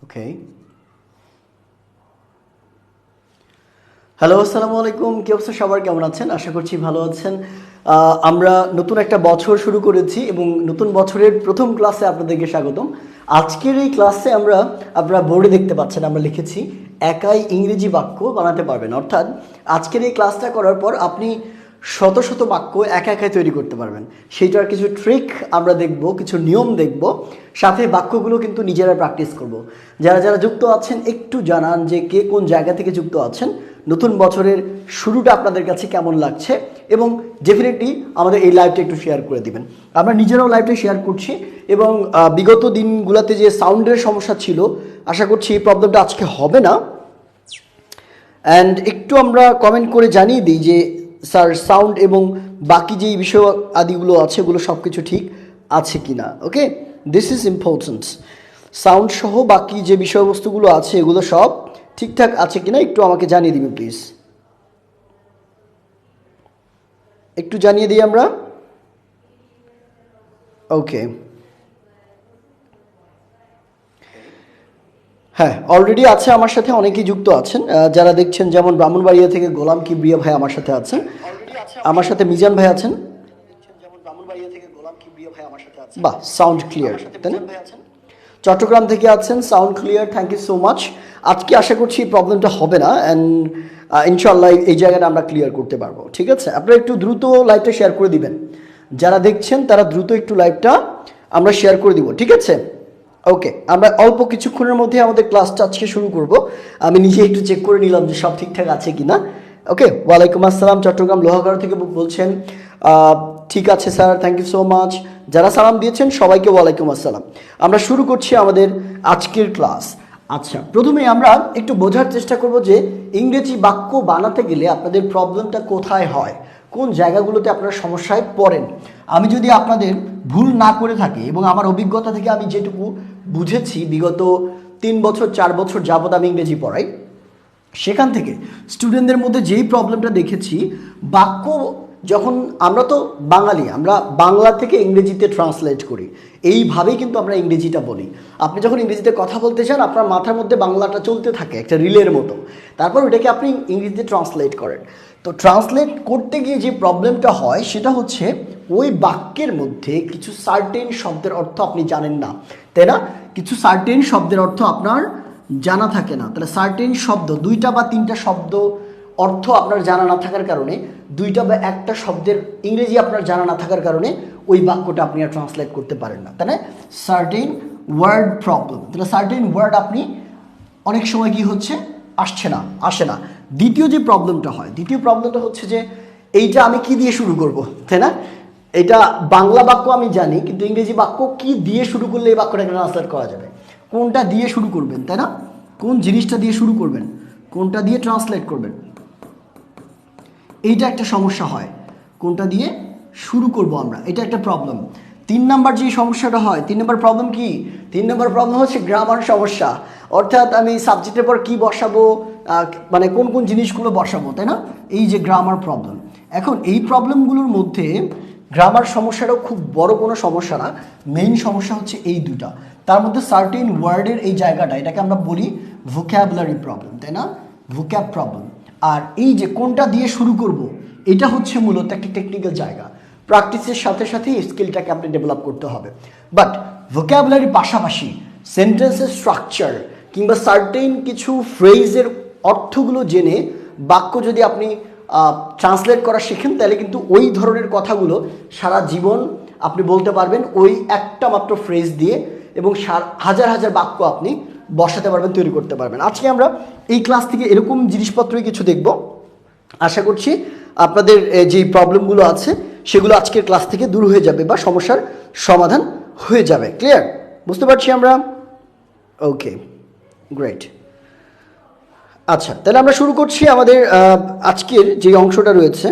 ওকে, hello, আসসালামু আলাইকুম। কি অবস্থা সবার, কেমন আছেন? আশা করছি ভালো আছেন। আমরা নতুন একটা বছর শুরু করেছি এবং নতুন বছরের প্রথম ক্লাসে আপনাদেরকে স্বাগতম। আজকের এই ক্লাসে আপনারা বোর্ডে দেখতে পাচ্ছেন আমরা লিখেছি একাই ইংরেজি বাক্য বানাতে পারবেন। অর্থাৎ আজকের এই ক্লাসটা করার পর আপনি শত শত বাক্য একা একাই তৈরি করতে পারবেন। সেইটার কিছু ট্রিক আমরা দেখব, কিছু নিয়ম দেখব, সাথে বাক্যগুলো কিন্তু নিজেরা প্র্যাকটিস করব। যারা যারা যুক্ত আছেন একটু জানান যে কে কোন জায়গা থেকে যুক্ত আছেন, নতুন বছরের শুরুটা আপনাদের কাছে কেমন লাগছে, এবং ডেফিনেটলি আমাদের এই লাইভটা একটু শেয়ার করে দিবেন। আমরা নিজেরাও লাইভটা শেয়ার করছি এবং বিগত দিনগুলোতে যে সাউন্ডের সমস্যা ছিল, আশা করছি এই প্রবলেমটা আজকে হবে না। অ্যান্ড একটু আমরা কমেন্ট করে জানিয়ে দিই যে স্যার সাউন্ড এবং বাকি যেই বিষয় আদিগুলো আছে ওগুলো সব কিছু ঠিক আছে কি না। ওকে, দিস ইজ ইম্পর্টেন্ট। সাউন্ড সহ বাকি যে বিষয়বস্তুগুলো আছে এগুলো সব ঠিকঠাক আছে কিনা একটু আমাকে জানিয়ে দিবেন প্লিজ। একটু জানিয়ে দিই আমরা। ওকে, হ্যাঁ, অলরেডি আছে আমার সাথে অনেকেই যুক্ত আছেন। যারা দেখছেন, যেমন ব্রাহ্মণবাড়িয়া থেকে গোলাম কিবরিয়া ভাই আমার সাথে আছেন, আমার সাথে মিজান ভাই আছেন। বাহ, সাউন্ড ক্লিয়ার, তাই না? চট্টগ্রাম থেকে আছেন, sound clear, thank you so much. আজকে আশা করছি এই প্রবলেমটা হবে না, অ্যান্ড ইনশাল্লাহ এই জায়গাটা আমরা ক্লিয়ার করতে পারবো। ঠিক আছে, আপনারা একটু দ্রুত লাইভটা শেয়ার করে দিবেন। যারা দেখছেন তারা দ্রুত একটু লাইভটা আমরা শেয়ার করে দিব। ঠিক আছে, ওকে, আমরা অল্প কিছুক্ষণের মধ্যে আমাদের ক্লাসটা আজকে শুরু করব। আমি নিজে একটু চেক করে নিলাম যে সব ঠিকঠাক আছে কিনা। ওকে, ওয়ালাইকুম আসসালাম, চট্টগ্রাম লোহাগড়া থেকে বলছেন। ঠিক আছে sir, thank you so much. যারা সালাম দিয়েছেন সবাইকে ওয়ালাইকুম আসসালাম। আমরা শুরু করছি আমাদের আজকের ক্লাস। আচ্ছা, প্রথমে আমরা একটু বোঝার চেষ্টা করব যে ইংরেজি বাক্য বানাতে গেলে আপনাদের প্রবলেমটা কোথায় হয়, কোন জায়গাগুলোতে আপনারা সমস্যায় পড়েন। আমি যদি আপনাদের ভুল না করে থাকি এবং আমার অভিজ্ঞতা থেকে আমি যেটুকু বুঝেছি, বিগত 3 বছর 4 বছর যাবৎ আমি ইংরেজি পড়াই, সেখান থেকে স্টুডেন্টদের মধ্যে যেই প্রবলেমটা দেখেছি, বাক্য যখন আমরা তো বাঙালি, আমরা বাংলা থেকে ইংরেজিতে ট্রান্সলেট করি, এইভাবেই কিন্তু আমরা ইংরেজিটা বলি। আপনি যখন ইংরেজিতে কথা বলতে চান, আপনার মাথার মধ্যে বাংলাটা চলতে থাকে একটা রিলের মতো, তারপর ওটাকে আপনি ইংরেজিতে ট্রান্সলেট করেন। তো ট্রান্সলেট করতে গিয়ে যে প্রবলেমটা হয় সেটা হচ্ছে ওই বাক্যের মধ্যে কিছু সার্টেন শব্দের অর্থ আপনি জানেন না, তাই না? কিছু সার্টেন শব্দের অর্থ আপনার জানা থাকে না। তাহলে সার্টেন শব্দ, 2টা বা 3টা শব্দ অর্থ আপনার জানা না থাকার কারণে, 2টা বা 1টা শব্দের ইংরেজি আপনার জানা না থাকার কারণে ওই বাক্যটা আপনি আর ট্রান্সলেট করতে পারেন না, তাই না? Certain word problem. তাহলে সার্টেন ওয়ার্ড আপনি অনেক সময় কি হচ্ছে, আসে না। দ্বিতীয় যে প্রবলেমটা হয়, দ্বিতীয় প্রবলেমটা হচ্ছে যে এইটা আমি কি দিয়ে শুরু করব, তাই না? এটা বাংলা বাক্য আমি জানি, কিন্তু ইংরেজি বাক্য কি দিয়ে শুরু করলে এই বাক্যটাকে ট্রান্সলেট করা যাবে, কোনটা দিয়ে শুরু করবেন, তাই না? কোন জিনিসটা দিয়ে শুরু করবেন, কোনটা দিয়ে ট্রান্সলেট করবেন, এইটা একটা সমস্যা হয়। কোনটা দিয়ে শুরু করব আমরা, এটা একটা প্রবলেম। 3 নাম্বার যে সমস্যাটা হয়, 3 নাম্বার প্রবলেম কি? 3 নাম্বার প্রবলেম হচ্ছে গ্রামার সমস্যা। অর্থাৎ আমি সাবজেক্টের পর কি বসাবো, মানে কোন কোন জিনিসগুলো বসাবো, তাই না? এই যে গ্রামার প্রবলেম। এখন এই প্রবলেমগুলোর মধ্যে গ্রামার সমস্যাটাও খুব বড় কোনো সমস্যা না, মেইন সমস্যা হচ্ছে এই দুটা। তার মধ্যে সার্টেন ওয়ার্ডের এই জায়গাটা, এটাকে আমরা বলি ভোক্যাবুলারি প্রবলেম, তাই না? Vocab problem. আর এই যে কোনটা দিয়ে শুরু করব, এটা হচ্ছে মূলত একটা টেকনিক্যাল জায়গা। প্র্যাকটিসের সাথে সাথে স্কিলটাকে আপনি ডেভেলপ করতে হবে। বাট ভোক্যাবুলারির পাশাপাশি সেন্টেন্সের স্ট্রাকচার কিংবা সার্টেন কিছু ফ্রেজের অর্থগুলো জেনে বাক্য যদি আপনি ট্রান্সলেট করা শিখেন, তাহলে কিন্তু ওই ধরনের কথাগুলো সারা জীবন আপনি বলতে পারবেন ওই একটা মাত্র ফ্রেজ দিয়ে, এবং হাজার হাজার বাক্য আপনি বসাতে পারবেন, তৈরি করতে পারবেন। আজকে আমরা এই ক্লাস থেকে এরকম জিনিসপত্রই কিছু দেখব। আশা করছি আপনাদের যে প্রবলেমগুলো আছে সেগুলো আজকের ক্লাস থেকে দূর হয়ে যাবে বা সমস্যার সমাধান হয়ে যাবে। ক্লিয়ার? বুঝতে পারছি আমরা? ওকে, গ্রেট। আচ্ছা, তাহলে আমরা শুরু করছি আমাদের আজকের যে অংশটা রয়েছে।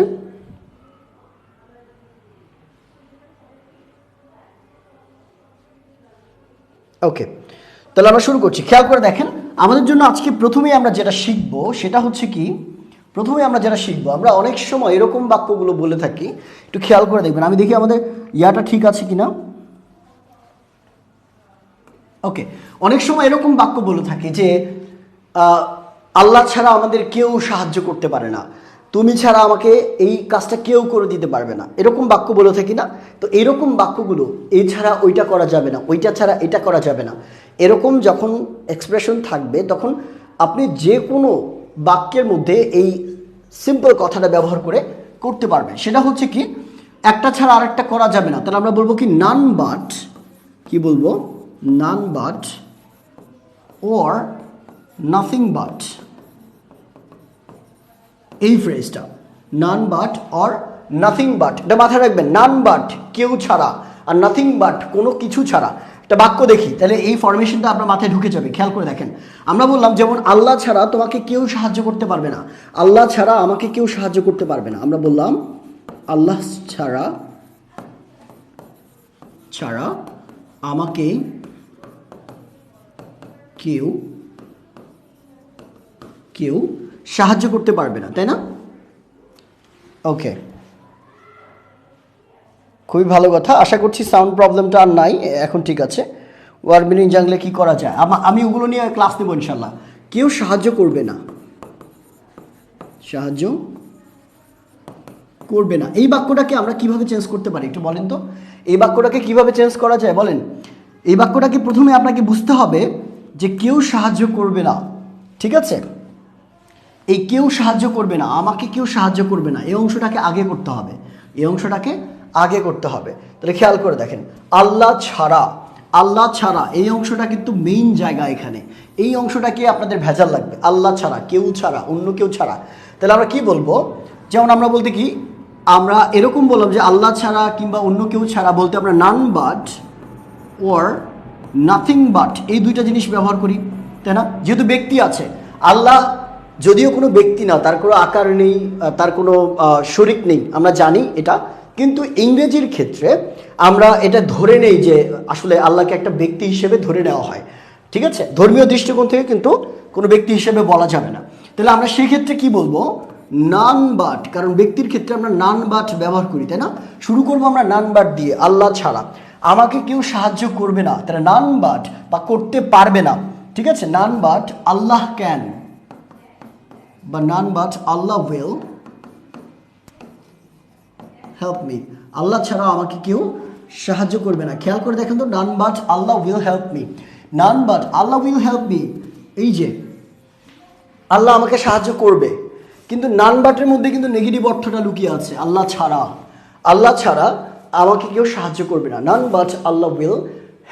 ওকে, তাহলে আমরা শুরু করছি। খেয়াল করে দেখেন, আমাদের জন্য আজকে প্রথমেই আমরা যেটা শিখবো সেটা হচ্ছে কি, আমরা অনেক সময় এরকম বাক্যগুলো বলে থাকি, একটু খেয়াল করে দেখবেন। আমি দেখি আমাদের ইয়াটা ঠিক আছে কিনা। ওকে, অনেক সময় এরকম বাক্য বলে থাকে যে আল্লাহ ছাড়া আমাদের কেউ সাহায্য করতে পারে না, তুমি ছাড়া আমাকে এই কাজটা কেউ করে দিতে পারবে না, এরকম বাক্য বলে থাকি না? তো এরকম বাক্যগুলো এই ছাড়া ওইটা করা যাবে না, ওইটা ছাড়া এটা করা যাবে না, এরকম যখন এক্সপ্রেশন থাকবে তখন আপনি যে কোনো বাক্যের মধ্যে এই সিম্পল কথাটা ব্যবহার করে করতে পারবেন। সেটা হচ্ছে কি, একটা ছাড়া আরেকটা করা যাবে না, তাহলে আমরা বলবো কি নান বাট, কি বলবো, none but or nothing but, এই ফ্রেজটা none but or nothing but, এটা মাথায় রাখবেন। নান বাট কেউ ছাড়া আর নাথিং বাট কোনো কিছু ছাড়া। একটা বাক্য দেখি তাহলে এই ফরমেশনটা আপনার মাথায় ঢুকে যাবে। খেয়াল করে দেখেন, আমরা বললাম যেমন আল্লাহ ছাড়া তোমাকে কেউ সাহায্য করতে পারবে না, আল্লাহ ছাড়া আমাকে কেউ সাহায্য করতে পারবে না। আমরা বললাম আল্লাহ ছাড়া ছাড়া আমাকে কেউ কেউ সাহায্য করতে পারবে না, তাই না? ওকে, খুবই ভালো কথা। আশা করছি সাউন্ড প্রবলেমটা আর নাই, এখন ঠিক আছে। ওয়ার্ড মিনিং জানলে কি করা যায়, আমি ওগুলো নিয়ে ক্লাস নেব ইনশাল্লাহ। কেউ সাহায্য করবে না, সাহায্য করবে না, এই বাক্যটাকে আমরা কিভাবে চেঞ্জ করতে পারি একটু বলেন তো? এই বাক্যটাকে কিভাবে চেঞ্জ করা যায় বলেন? এই বাক্যটাকে প্রথমে আপনাকে বুঝতে হবে যে কেউ সাহায্য করবে না, ঠিক আছে? এই কেউ সাহায্য করবে না, আমাকে কেউ সাহায্য করবে না, এই অংশটাকে আগে করতে হবে, এই অংশটাকে আগে করতে হবে। তাহলে খেয়াল করে দেখেন, আল্লাহ ছাড়া, আল্লাহ ছাড়া এই অংশটা কিন্তু মেইন জায়গা এখানে, এই অংশটাকে আপনাদের ভেজাল লাগবে। আল্লাহ ছাড়া, কেউ ছাড়া, অন্য কেউ ছাড়া। তাহলে আমরা কি বলবো? যেমন আমরা বলতে কি, আমরা এরকম বললাম যে আল্লাহ ছাড়া কিংবা অন্য কেউ ছাড়া বলতে আমরা none but or nothing but এই দুইটা জিনিস ব্যবহার করি, তাই না? যেহেতু ব্যক্তি আছে, আল্লাহ যদিও কোনো ব্যক্তি না, তার কোনো আকার নেই, তার কোনো শরীক নেই, আমরা জানি এটা, কিন্তু ইংরেজির ক্ষেত্রে আমরা এটা ধরে নেই যে আসলে আল্লাহকে একটা ব্যক্তি হিসেবে ধরে নেওয়া হয়, ঠিক আছে? ধর্মীয় দৃষ্টিকোণ থেকে কিন্তু কোনো ব্যক্তি হিসেবে বলা যাবে না। তাহলে আমরা সেই ক্ষেত্রে কি বলবো? নান বাট, কারণ ব্যক্তির ক্ষেত্রে আমরা নান বাট ব্যবহার করি, তাই না? শুরু করবো আমরা নান বাট দিয়ে, আল্লাহ ছাড়া আমাকে কেউ সাহায্য করবে না, তাহলে নান বাট বা করতে পারবে না, ঠিক আছে? নান বাট আল্লাহ ক্যান বা নান বাট আল্লাহ উইল হেল্প মি, আল্লাহ ছাড়া আমাকে কেউ সাহায্য করবে না। খেয়াল করে দেখেন তো, নান বাট আল্লাহ will help me, naan but আল্লাহ উইল হেল্প মি, এই যে আল্লাহ আমাকে সাহায্য করবে, কিন্তু নান বাটের মধ্যে কিন্তু নেগেটিভ অর্থটা লুকিয়ে আছে, আল্লাহ ছাড়া, আল্লাহ ছাড়া আমাকে কেউ সাহায্য করবে না। নান বাট আল্লাহ উইল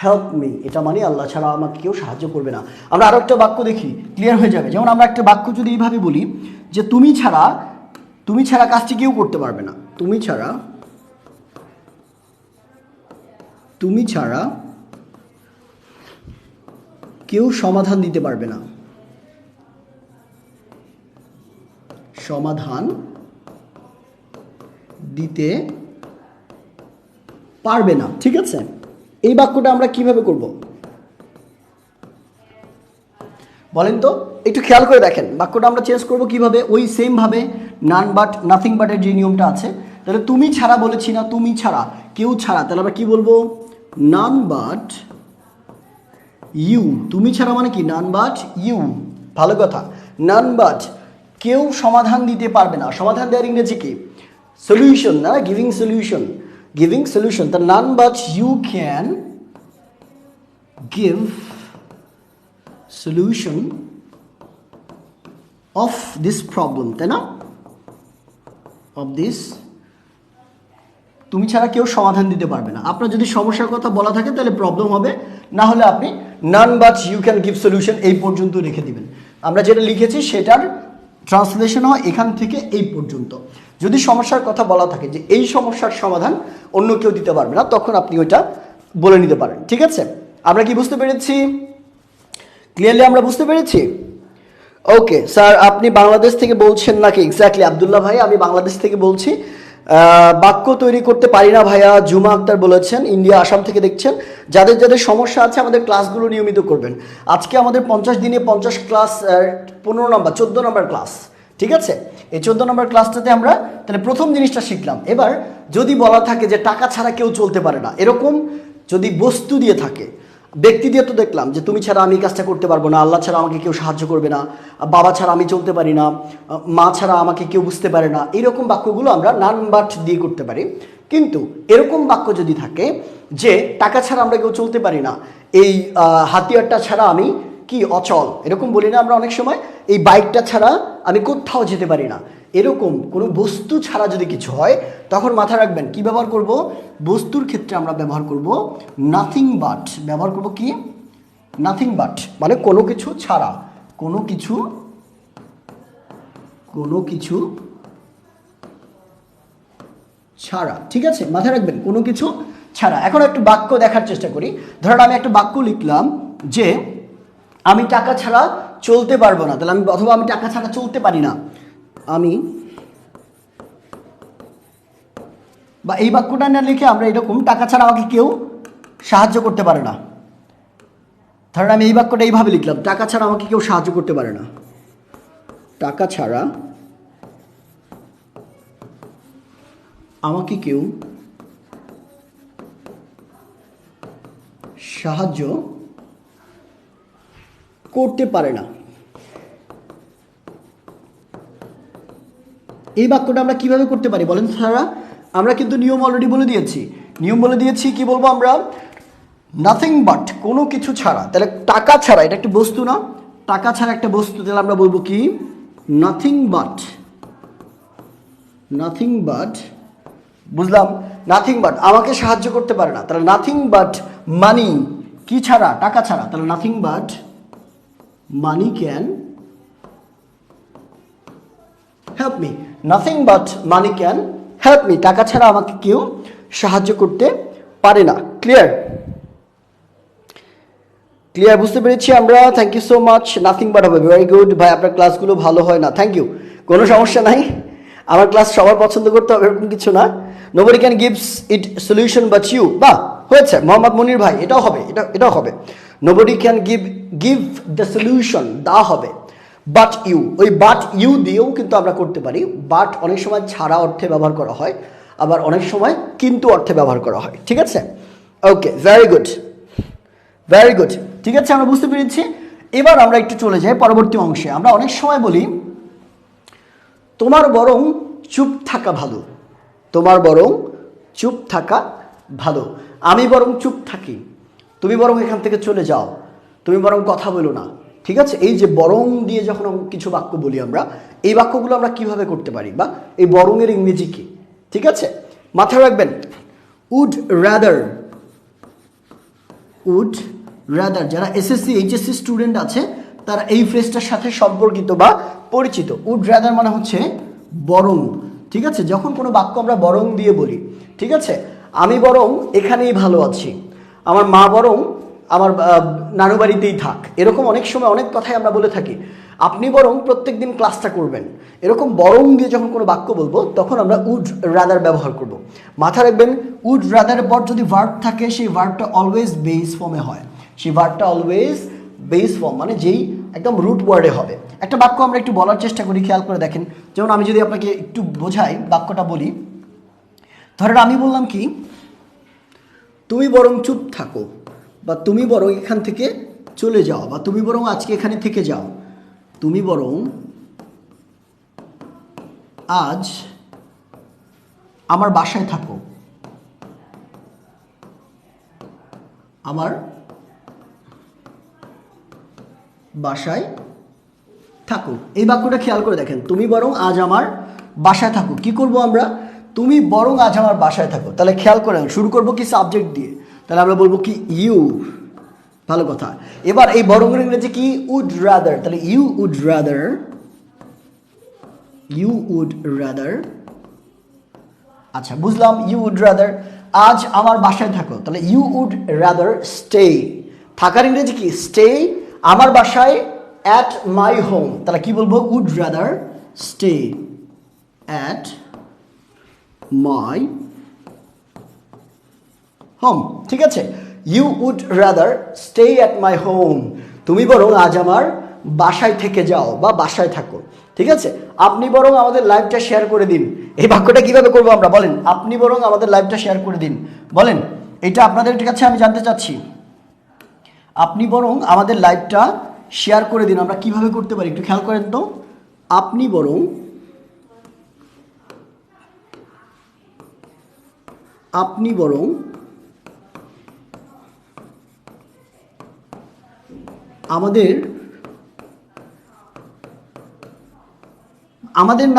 হেল্প মি, এটা মানে আল্লাহ ছাড়া আমাকে কেউ সাহায্য করবে না। আমরা আরো একটা বাক্য দেখি, ক্লিয়ার হয়ে যাবে। যেমন আমরা একটা বাক্য যদি এইভাবে বলি যে তুমি ছাড়া কাজটি কেউ করতে পারবে না, তুমি ছাড়া কেউ সমাধান দিতে পারবে না, সমাধান দিতে পারবে না, ঠিক আছে? এই বাক্যটা আমরা কিভাবে করব বলেন তো? একটু খেয়াল করে দেখেন, বাক্যটা আমরা চেঞ্জ করব কিভাবে? ওই সেম ভাবে, নান বাট নাথিং বাটের যে নিয়মটা আছে। তাহলে তুমি ছাড়া বলেছি না, তুমি ছাড়া, কেউ ছাড়া, তাহলে আমরা কি বলবো? নান বাট ইউ, তুমি ছাড়া মানে কি? নান বাট ইউ, ভালো কথা। নান বাট কেউ সমাধান দিতে পারবে না, সমাধান দেওয়ার ইংরেজি কি? সলিউশন, না? Giving solution, giving solution. তা none but you can give solution of this problem, তাই না? অফ দিস, তুমি ছাড়া কেউ সমাধান দিতে পারবে না। আপনার যদি সমস্যার কথা বলা থাকে তাহলে প্রবলেম হবে, না হলে আপনি none but you can give solution এই পর্যন্ত রেখে দিবেন। আমরা যেটা লিখেছি সেটার ট্রান্সলেশন হয় এখান থেকে এই পর্যন্ত। যদি সমস্যার কথা বলা থাকে যে এই সমস্যার সমাধান অন্য কেউ দিতে পারবে না, তখন আপনি ওইটা বলে নিতে পারেন, ঠিক আছে? আমরা কি বুঝতে পেরেছি? ক্লিয়ারলি আমরা বুঝতে পেরেছি? ওকে স্যার, আপনি বাংলাদেশ থেকে বলছেন নাকি? এক্স্যাক্টলি আব্দুল্লাহ ভাই, আমি বাংলাদেশ থেকে বলছি। বাক্য তৈরি করতে পারি না ভাইয়া, জুমা আক্তার বলেছেন, ইন্ডিয়া, আসাম থেকে দেখছেন। যাদের যাদের সমস্যা আছে আমাদের ক্লাসগুলো নিয়মিত করবেন। আজকে আমাদের 50 দিনে 50 ক্লাস, 15 নম্বর 14 নম্বর ক্লাস, ঠিক আছে? এই 14 নম্বর ক্লাসটাতে আমরা তাহলে প্রথম জিনিসটা শিখলাম। এবার যদি বলা থাকে যে টাকা ছাড়া কেউ চলতে পারে না, এরকম যদি বস্তু দিয়ে থাকে, ব্যক্তি দিয়ে তো দেখলাম যে তুমি ছাড়া আমি কাজটা করতে পারবো না, আল্লাহ ছাড়া আমাকে কেউ সাহায্য করবে না, বাবা ছাড়া আমি চলতে পারি না, মা ছাড়া আমাকে কেউ বুঝতে পারে না, এরকম বাক্যগুলো আমরা নান বাট দিয়ে করতে পারি। কিন্তু এরকম বাক্য যদি থাকে যে টাকা ছাড়া আমরা কেউ চলতে পারি না, এই হাতিয়ারটা ছাড়া আমি কি অচল, এরকম বলি না আমরা অনেক সময়, এই বাইকটা ছাড়া আমি কোথাও যেতে পারি না, এরকম কোনো বস্তু ছাড়া যদি কিছু হয় তখন মাথায় রাখবেন কি ব্যবহার করব, বস্তুর ক্ষেত্রে আমরা ব্যবহার করব নাথিং বাট। ব্যবহার করব কি, নাথিং বাট, মানে কোনো কিছু ছাড়া, কোনো কিছু ছাড়া। ঠিক আছে, মাথায় রাখবেন কোনো কিছু ছাড়া। এখন একটু বাক্য দেখার চেষ্টা করি। ধরেন আমি একটা বাক্য লিখলাম যে আমি টাকা ছাড়া চলতে পারবো না, তাহলে আমি, অথবা আমি টাকা ছাড়া চলতে পারি না, আমি, বা এই বাক্যটা না লিখে আমরা এরকম টাকা ছাড়া আমাকে কেউ সাহায্য করতে পারে না। ধরেন আমি এই বাক্যটা এইভাবে লিখলাম, টাকা ছাড়া আমাকে কেউ সাহায্য করতে পারে না, টাকা ছাড়া আমাকে কেউ সাহায্য করতে পারে না। এই বাক্যটা আমরা কিভাবে করতে পারি বলেন স্যারা? আমরা কিন্তু নিয়ম অলরেডি বলে দিয়েছি, নিয়ম বলে দিয়েছি। কি বলবো আমরা? নাথিং বাট, কোনো কিছু ছাড়া। তাহলে টাকা ছাড়া, এটা একটা বস্তু না, টাকা ছাড়া একটা বস্তু, তাহলে আমরা বলবো কি, নাথিং বাট, নাথিং বাট, বুঝলাম, নাথিং বাট আমাকে সাহায্য করতে পারে না, তাহলে নাথিং বাট মানি, কি ছাড়া, টাকা ছাড়া, তাহলে nothing but money can help me, nothing but money can help me, টাকা ছাড়া আমাকে কেউ সাহায্য করতে পারে না। ক্লিয়ার? ক্লিয়ার, বুঝতে পেরেছি আমরা। Thank you so much. Nothing but হবে, ভেরি গুড ভাই, আপনার ক্লাসগুলো ভালো হয় না, থ্যাংক ইউ, কোনো সমস্যা নাই, আমার ক্লাস সবার পছন্দ করতে হবে এরকম কিছু না। Nobody can gives it solution but you, বাহ হয়েছে মোহাম্মদ মনির ভাই, এটাও হবে, এটাও হবে। Nobody can give the solution, দা হবে, বাট ইউ, ওই বাট ইউ দিয়েও কিন্তু আমরা করতে পারি। বাট অনেক সময় ছাড়া অর্থে ব্যবহার করা হয়, আবার অনেক সময় কিন্তু অর্থে ব্যবহার করা হয়। ঠিক আছে, ওকে, ভেরি গুড, ভেরি গুড, ঠিক আছে, আমরা বুঝতে পেরেছি। এবার আমরা একটু চলে যাই পরবর্তী অংশে। আমরা অনেক সময় বলি তোমার বরং চুপ থাকা ভালো, তোমার বরং চুপ থাকা ভালো, আমি বরং চুপ থাকি, তুমি বরং এখান থেকে চলে যাও, তুমি বরং কথা বলো না। ঠিক আছে, এই যে বরং দিয়ে যখন কিছু বাক্য বলি আমরা, এই বাক্যগুলো আমরা কিভাবে করতে পারি, বা এই বরংয়ের ইংরেজি কি? ঠিক আছে, মাথায় রাখবেন উড রাদার, উড রাদার, যারা এসএসসি এইচএসসি স্টুডেন্ট আছে তারা এই ফ্রেজটার সাথে সম্পর্কিত বা পরিচিত। উড রাদার মানে হচ্ছে বরং। ঠিক আছে, যখন কোনো বাক্য আমরা বরং দিয়ে বলি, ঠিক আছে, আমি বরং এখানেই ভালো আছি, আমার মা বরং আমার নানু বাড়িতেই থাক, এরকম অনেক সময় অনেক কথাই আমরা বলে থাকি। আপনি বরং প্রত্যেক দিন ক্লাসটা করবেন, এরকম বরং দিয়ে যখন কোনো বাক্য বলবো তখন আমরা উড রাদার ব্যবহার করব। মাথায় রাখবেন উড রাদারের পর যদি ভার্ব থাকে সেই ভার্বটা অলওয়েজ বেস ফর্মে হয়, সেই ভার্বটা অলওয়েজ বেস ফর্ম, মানে যেই একদম রুট ওয়ার্ডে হবে। একটা বাক্য আমরা একটু বলার চেষ্টা করি, খেয়াল করে দেখেন। যেমন আমি যদি আপনাকে একটু বোঝাই, বাক্যটা বলি, ধরেন আমি বললাম কি, তুমি বরং চুপ থাকো, বা তুমি বরং এখান থেকে চলে যাও, বা তুমি বরং আজকে এখানে থেকে যাও, তুমি বরং আজ আমার বাসায় থাকো, আমার বাসায় থাকো। এই বাক্যটা খেয়াল করে দেখেন, তুমি বরং আজ আমার বাসায় থাকো, কি করব আমরা, তুমি বরং আজ আমার বাসায় থাকো। তাহলে খেয়াল করেন শুরু করব কি সাবজেক্ট দিয়ে, তাহলে আমরা বলবো কি ইউ, ভালো কথা। এবার এই বরং এর ইংরেজি কি, উড রাদার, তাহলে you would rather, you would rather, আচ্ছা বুঝলাম, ইউ উড রাদার আজ আমার বাসায় থাকো, তাহলে ইউ উড রাদার স্টে, থাকার ইংরেজি কি স্টে, আমার বাসায় অ্যাট মাই হোম, তাহলে কি বলবো, would rather stay at my home. ঠিক আছে, you would rather stay at my home, তুমি বরং আজ আমার বাসায় থেকে যাও বা বাসায় থাকো। ঠিক আছে, আপনি বরং আমাদের লাইভটা শেয়ার করে দিন। এই বাক্যটা কিভাবে করবো আমরা বলেন, আপনি বরং আমাদের লাইভটা শেয়ার করে দিন, বলেন, এটা আপনাদের কাছে আমি জানতে চাচ্ছি। আপনি বরং আমাদের লাইভটা শেয়ার করে দিন। আমরা কিভাবে করতে পারি একটু খেয়াল করেন তো। আপনি বরং আমাদের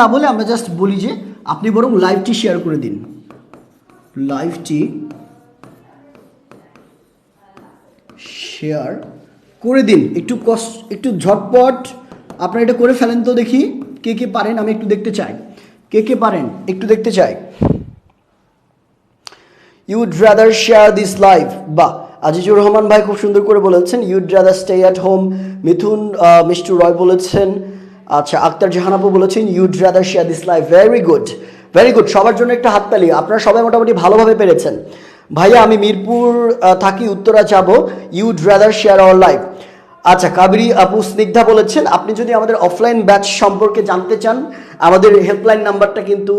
না বলে আমরা জাস্ট বলি যে আপনি বরং লাইভটি শেয়ার করে দিন। লাইভটি শেয়ার করে দিন। একটু ঝটপট আপনারা এটা করে ফেলেন তো দেখি কে কে পারেন। আমি একটু দেখতে চাই কে পারেন, একটু দেখতে চাই। You'd rather share this live. বাহ, আজিজুর রহমান ভাই খুব সুন্দর করে বলেছেন you'd rather stay at home. Mithun Mistu Roy বলেছেন। আচ্ছা, আক্তার জাহানাপু বলেছেন you'd rather share this live. Very good, very good. সবার জন্য একটা হাততালি। আপনারা সবাই মোটামুটি ভালোভাবে পেরেছেন। ভাইয়া আমি মিরপুর থাকি, উত্তরা যাব। ইউড রাদার শেয়ার আওয়ার লাইভ। আচ্ছা, কাবেরী আপু স্নিগ্ধা বলেছেন আপনি যদি আমাদের অফলাইন ব্যাচ সম্পর্কে জানতে চান আমাদের হেল্পলাইন নাম্বারটা কিন্তু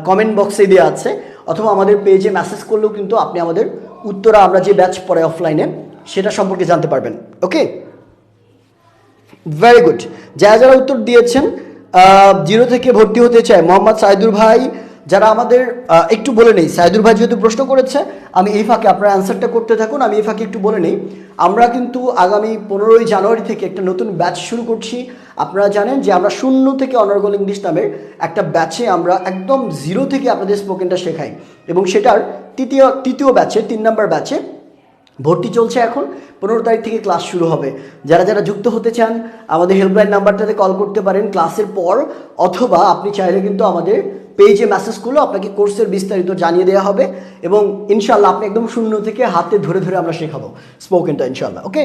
কমেন্ট বক্সে দেওয়া আছে, অথবা আমাদের পেজে মেসেজ করলেও কিন্তু আপনি আমাদের উত্তরা আমরা যে ব্যাচ পড়ে অফলাইনে সেটা সম্পর্কে জানতে পারবেন। ওকে, ভেরি গুড। যারা উত্তর দিয়েছেন 0 থেকে ভর্তি হতে চায় মোহাম্মদ সাইদুর ভাই, যারা আমাদের একটু বলে নেই, সাইদুর ভাই যেহেতু প্রশ্ন করেছে আমি এই ফাঁকে আপনারা অ্যান্সারটা করতে থাকুন, আমি এই ফাঁকে একটু বলে নেই আমরা কিন্তু আগামী 15ই জানুয়ারি থেকে একটা নতুন ব্যাচ শুরু করছি। আপনারা জানেন যে আমরা 0 থেকে অনর্গল ইংলিশ নামের একটা ব্যাচে আমরা একদম 0 থেকে আপনাদের স্পোকেনটা শেখাই, এবং সেটার তৃতীয় ব্যাচে 3 নম্বর ব্যাচে ভর্তি চলছে। এখন 15 তারিখ থেকে ক্লাস শুরু হবে। যারা যুক্ত হতে চান আমাদের হেল্পলাইন নাম্বারটাতে কল করতে পারেন ক্লাসের পর, অথবা আপনি চাইলে কিন্তু আমাদের পেজে মেসেজ করলে আপনাকে কোর্সের বিস্তারিত জানিয়ে দেওয়া হবে, এবং ইনশাল্লাহ আপনি একদম 0 থেকে হাতে ধরে ধরে আমরা শেখাবো স্পোকেনটা ইনশাল্লাহ। ওকে,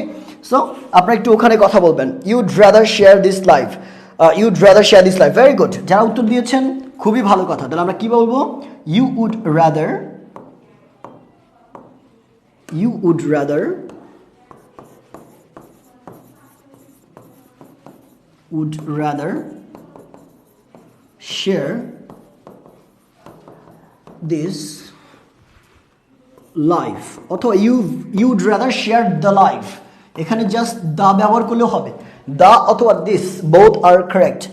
সো আপনারা একটু ওখানে কথা বলবেন। You'd rather share this live, you'd rather share this live. Very good. যারা উত্তর দিয়েছেন খুবই ভালো কথা। তাহলে আমরা কি বলবো? You would rather share this life, অথবা you'd rather share the life। এখানে জাস্ট দা ব্যবহার করলেও হবে। দা অথবা দিস, বোথ আর কারেক্ট।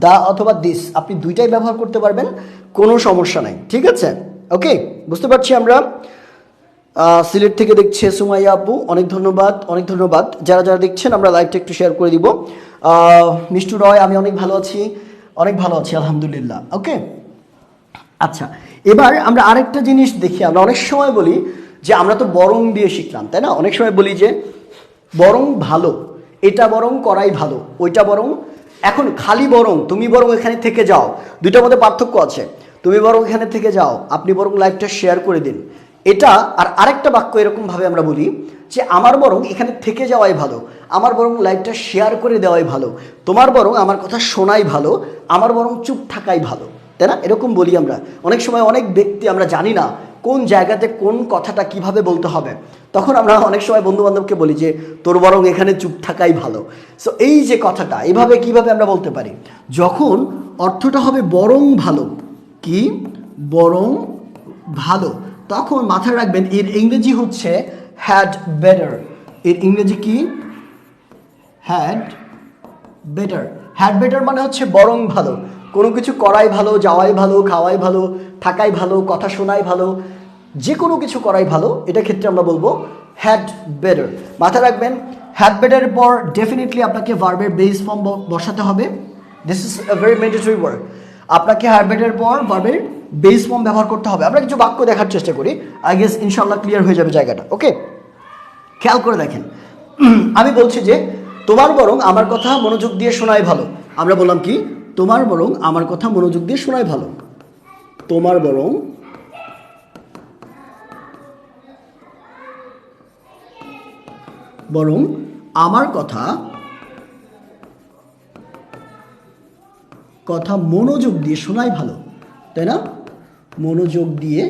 দা অথবা দিস আপনি দুইটাই ব্যবহার করতে পারবেন, কোনো সমস্যা নাই। ঠিক আছে, ওকে, বুঝতে পারছি আমরা। সিলেট থেকে দেখছে সুমাইয়া আপু, অনেক ধন্যবাদ। যারা দেখছেন আমরা লাইভটা একটু শেয়ার করে দিব। মিষ্টু রয়, আমি অনেক ভালো আছি আলহামদুলিল্লাহ। ওকে, আচ্ছা, এবার আমরা আরেকটা জিনিস দেখি। আমরা অনেক সময় বলি যে আমরা তো বরং দিয়ে শিখলাম, তাই না? অনেক সময় বলি যে বরং ভালো, এটা বরং করাই ভালো, ওইটা বরং। এখন খালি বরং, তুমি বরং এখানে থেকে যাও, দুইটার মধ্যে পার্থক্য আছে। তুমি বরং এখানে থেকে যাও, আপনি বরং লাইভটা শেয়ার করে দিন, এটা। আর আরেকটা বাক্য এরকমভাবে আমরা বলি যে আমার বরং এখানে থেকে যাওয়াই ভালো, আমার বরং লাইভটা শেয়ার করে দেওয়াই ভালো, তোমার বরং আমার কথা শোনাই ভালো, আমার বরং চুপ থাকাই ভালো, তাই না? এরকম বলি আমরা অনেক সময়। অনেক ব্যক্তি আমরা জানি না কোন জায়গাতে কোন কথাটা কিভাবে বলতে হবে, তখন আমরা অনেক সময় বন্ধু বান্ধবকে বলি যে তোর বরং এখানে চুপ থাকাই ভালো। সো এই যে কথাটা এইভাবে কিভাবে আমরা বলতে পারি, যখন অর্থটা হবে বরং ভালো, কি বরং ভালো, তখন মাথায় রাখবেন এর ইংরেজি হচ্ছে হ্যাড বেটার। এর ইংরেজি কি? Had better. হ্যাড বেটার মানে হচ্ছে বরং ভালো। কোনো কিছু করাই ভালো, যাওয়াই ভালো, খাওয়াই ভালো, থাকাই ভালো, কথা শোনাই ভালো, যে কোনো কিছু করাই ভালো, এটা ক্ষেত্রে আমরা বলবো হ্যাড বেটার। মাথায় রাখবেন হ্যাড বেটারের পর ডেফিনেটলি আপনাকে ভার্বের বেস ফর্ম বসাতে হবে। This is a very mandatory word. আপনাকে হ্যাড বেটারের পর ভার্বের বেস ফর্ম ব্যবহার করতে হবে। আমরা কিছু বাক্য দেখার চেষ্টা করি, আই গেস ইনশাল্লাহ ক্লিয়ার হয়ে যাবে জায়গাটা। ওকে, খেয়াল করে দেখেন। আমি বলছি যে তোমার বরং আমার কথা মনোযোগ দিয়ে শোনাই ভালো। আমরা বললাম কি? তোমার বরং আমার কথা মনোযোগ দিয়ে শোনাই ভালো। তোমার বরং আমার কথা মনোযোগ দিয়ে শোনাই ভালো, তাই না? মনোযোগ দিয়ে।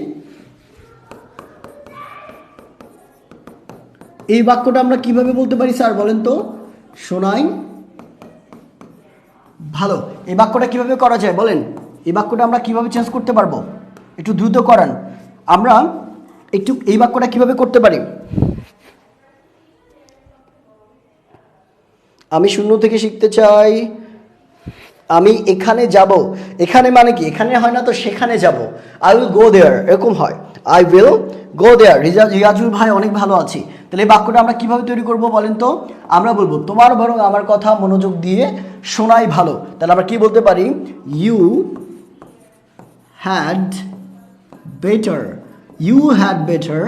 এই বাক্যটা আমরা কিভাবে বলতে পারি স্যার বলেন তো? শোনাই ভালো। এই বাক্যটা কিভাবে করা যায় বলেন? এই বাক্যটা আমরা কিভাবে চেঞ্জ করতে পারবো? একটু দ্রুত করান। আমরা একটু এই বাক্যটা কিভাবে করতে পারি? আমি শূন্য থেকে শিখতে চাই, আমি এখানে যাব, এখানে মানে কি, এখানে হয় না তো সেখানে যাব, আই উইল গো দেয়ার, এরকম হয়, আই উইল গো দেয়ার। রিয়াজুল ভাই অনেক ভালো আছি। তাহলে এই বাক্যটা আমরা কিভাবে তৈরি করব বলেন তো? আমরা বলবো তোমার বরং আমার কথা মনোযোগ দিয়ে শোনাই ভালো। তাহলে আমরা কি বলতে পারি? You had better, you had better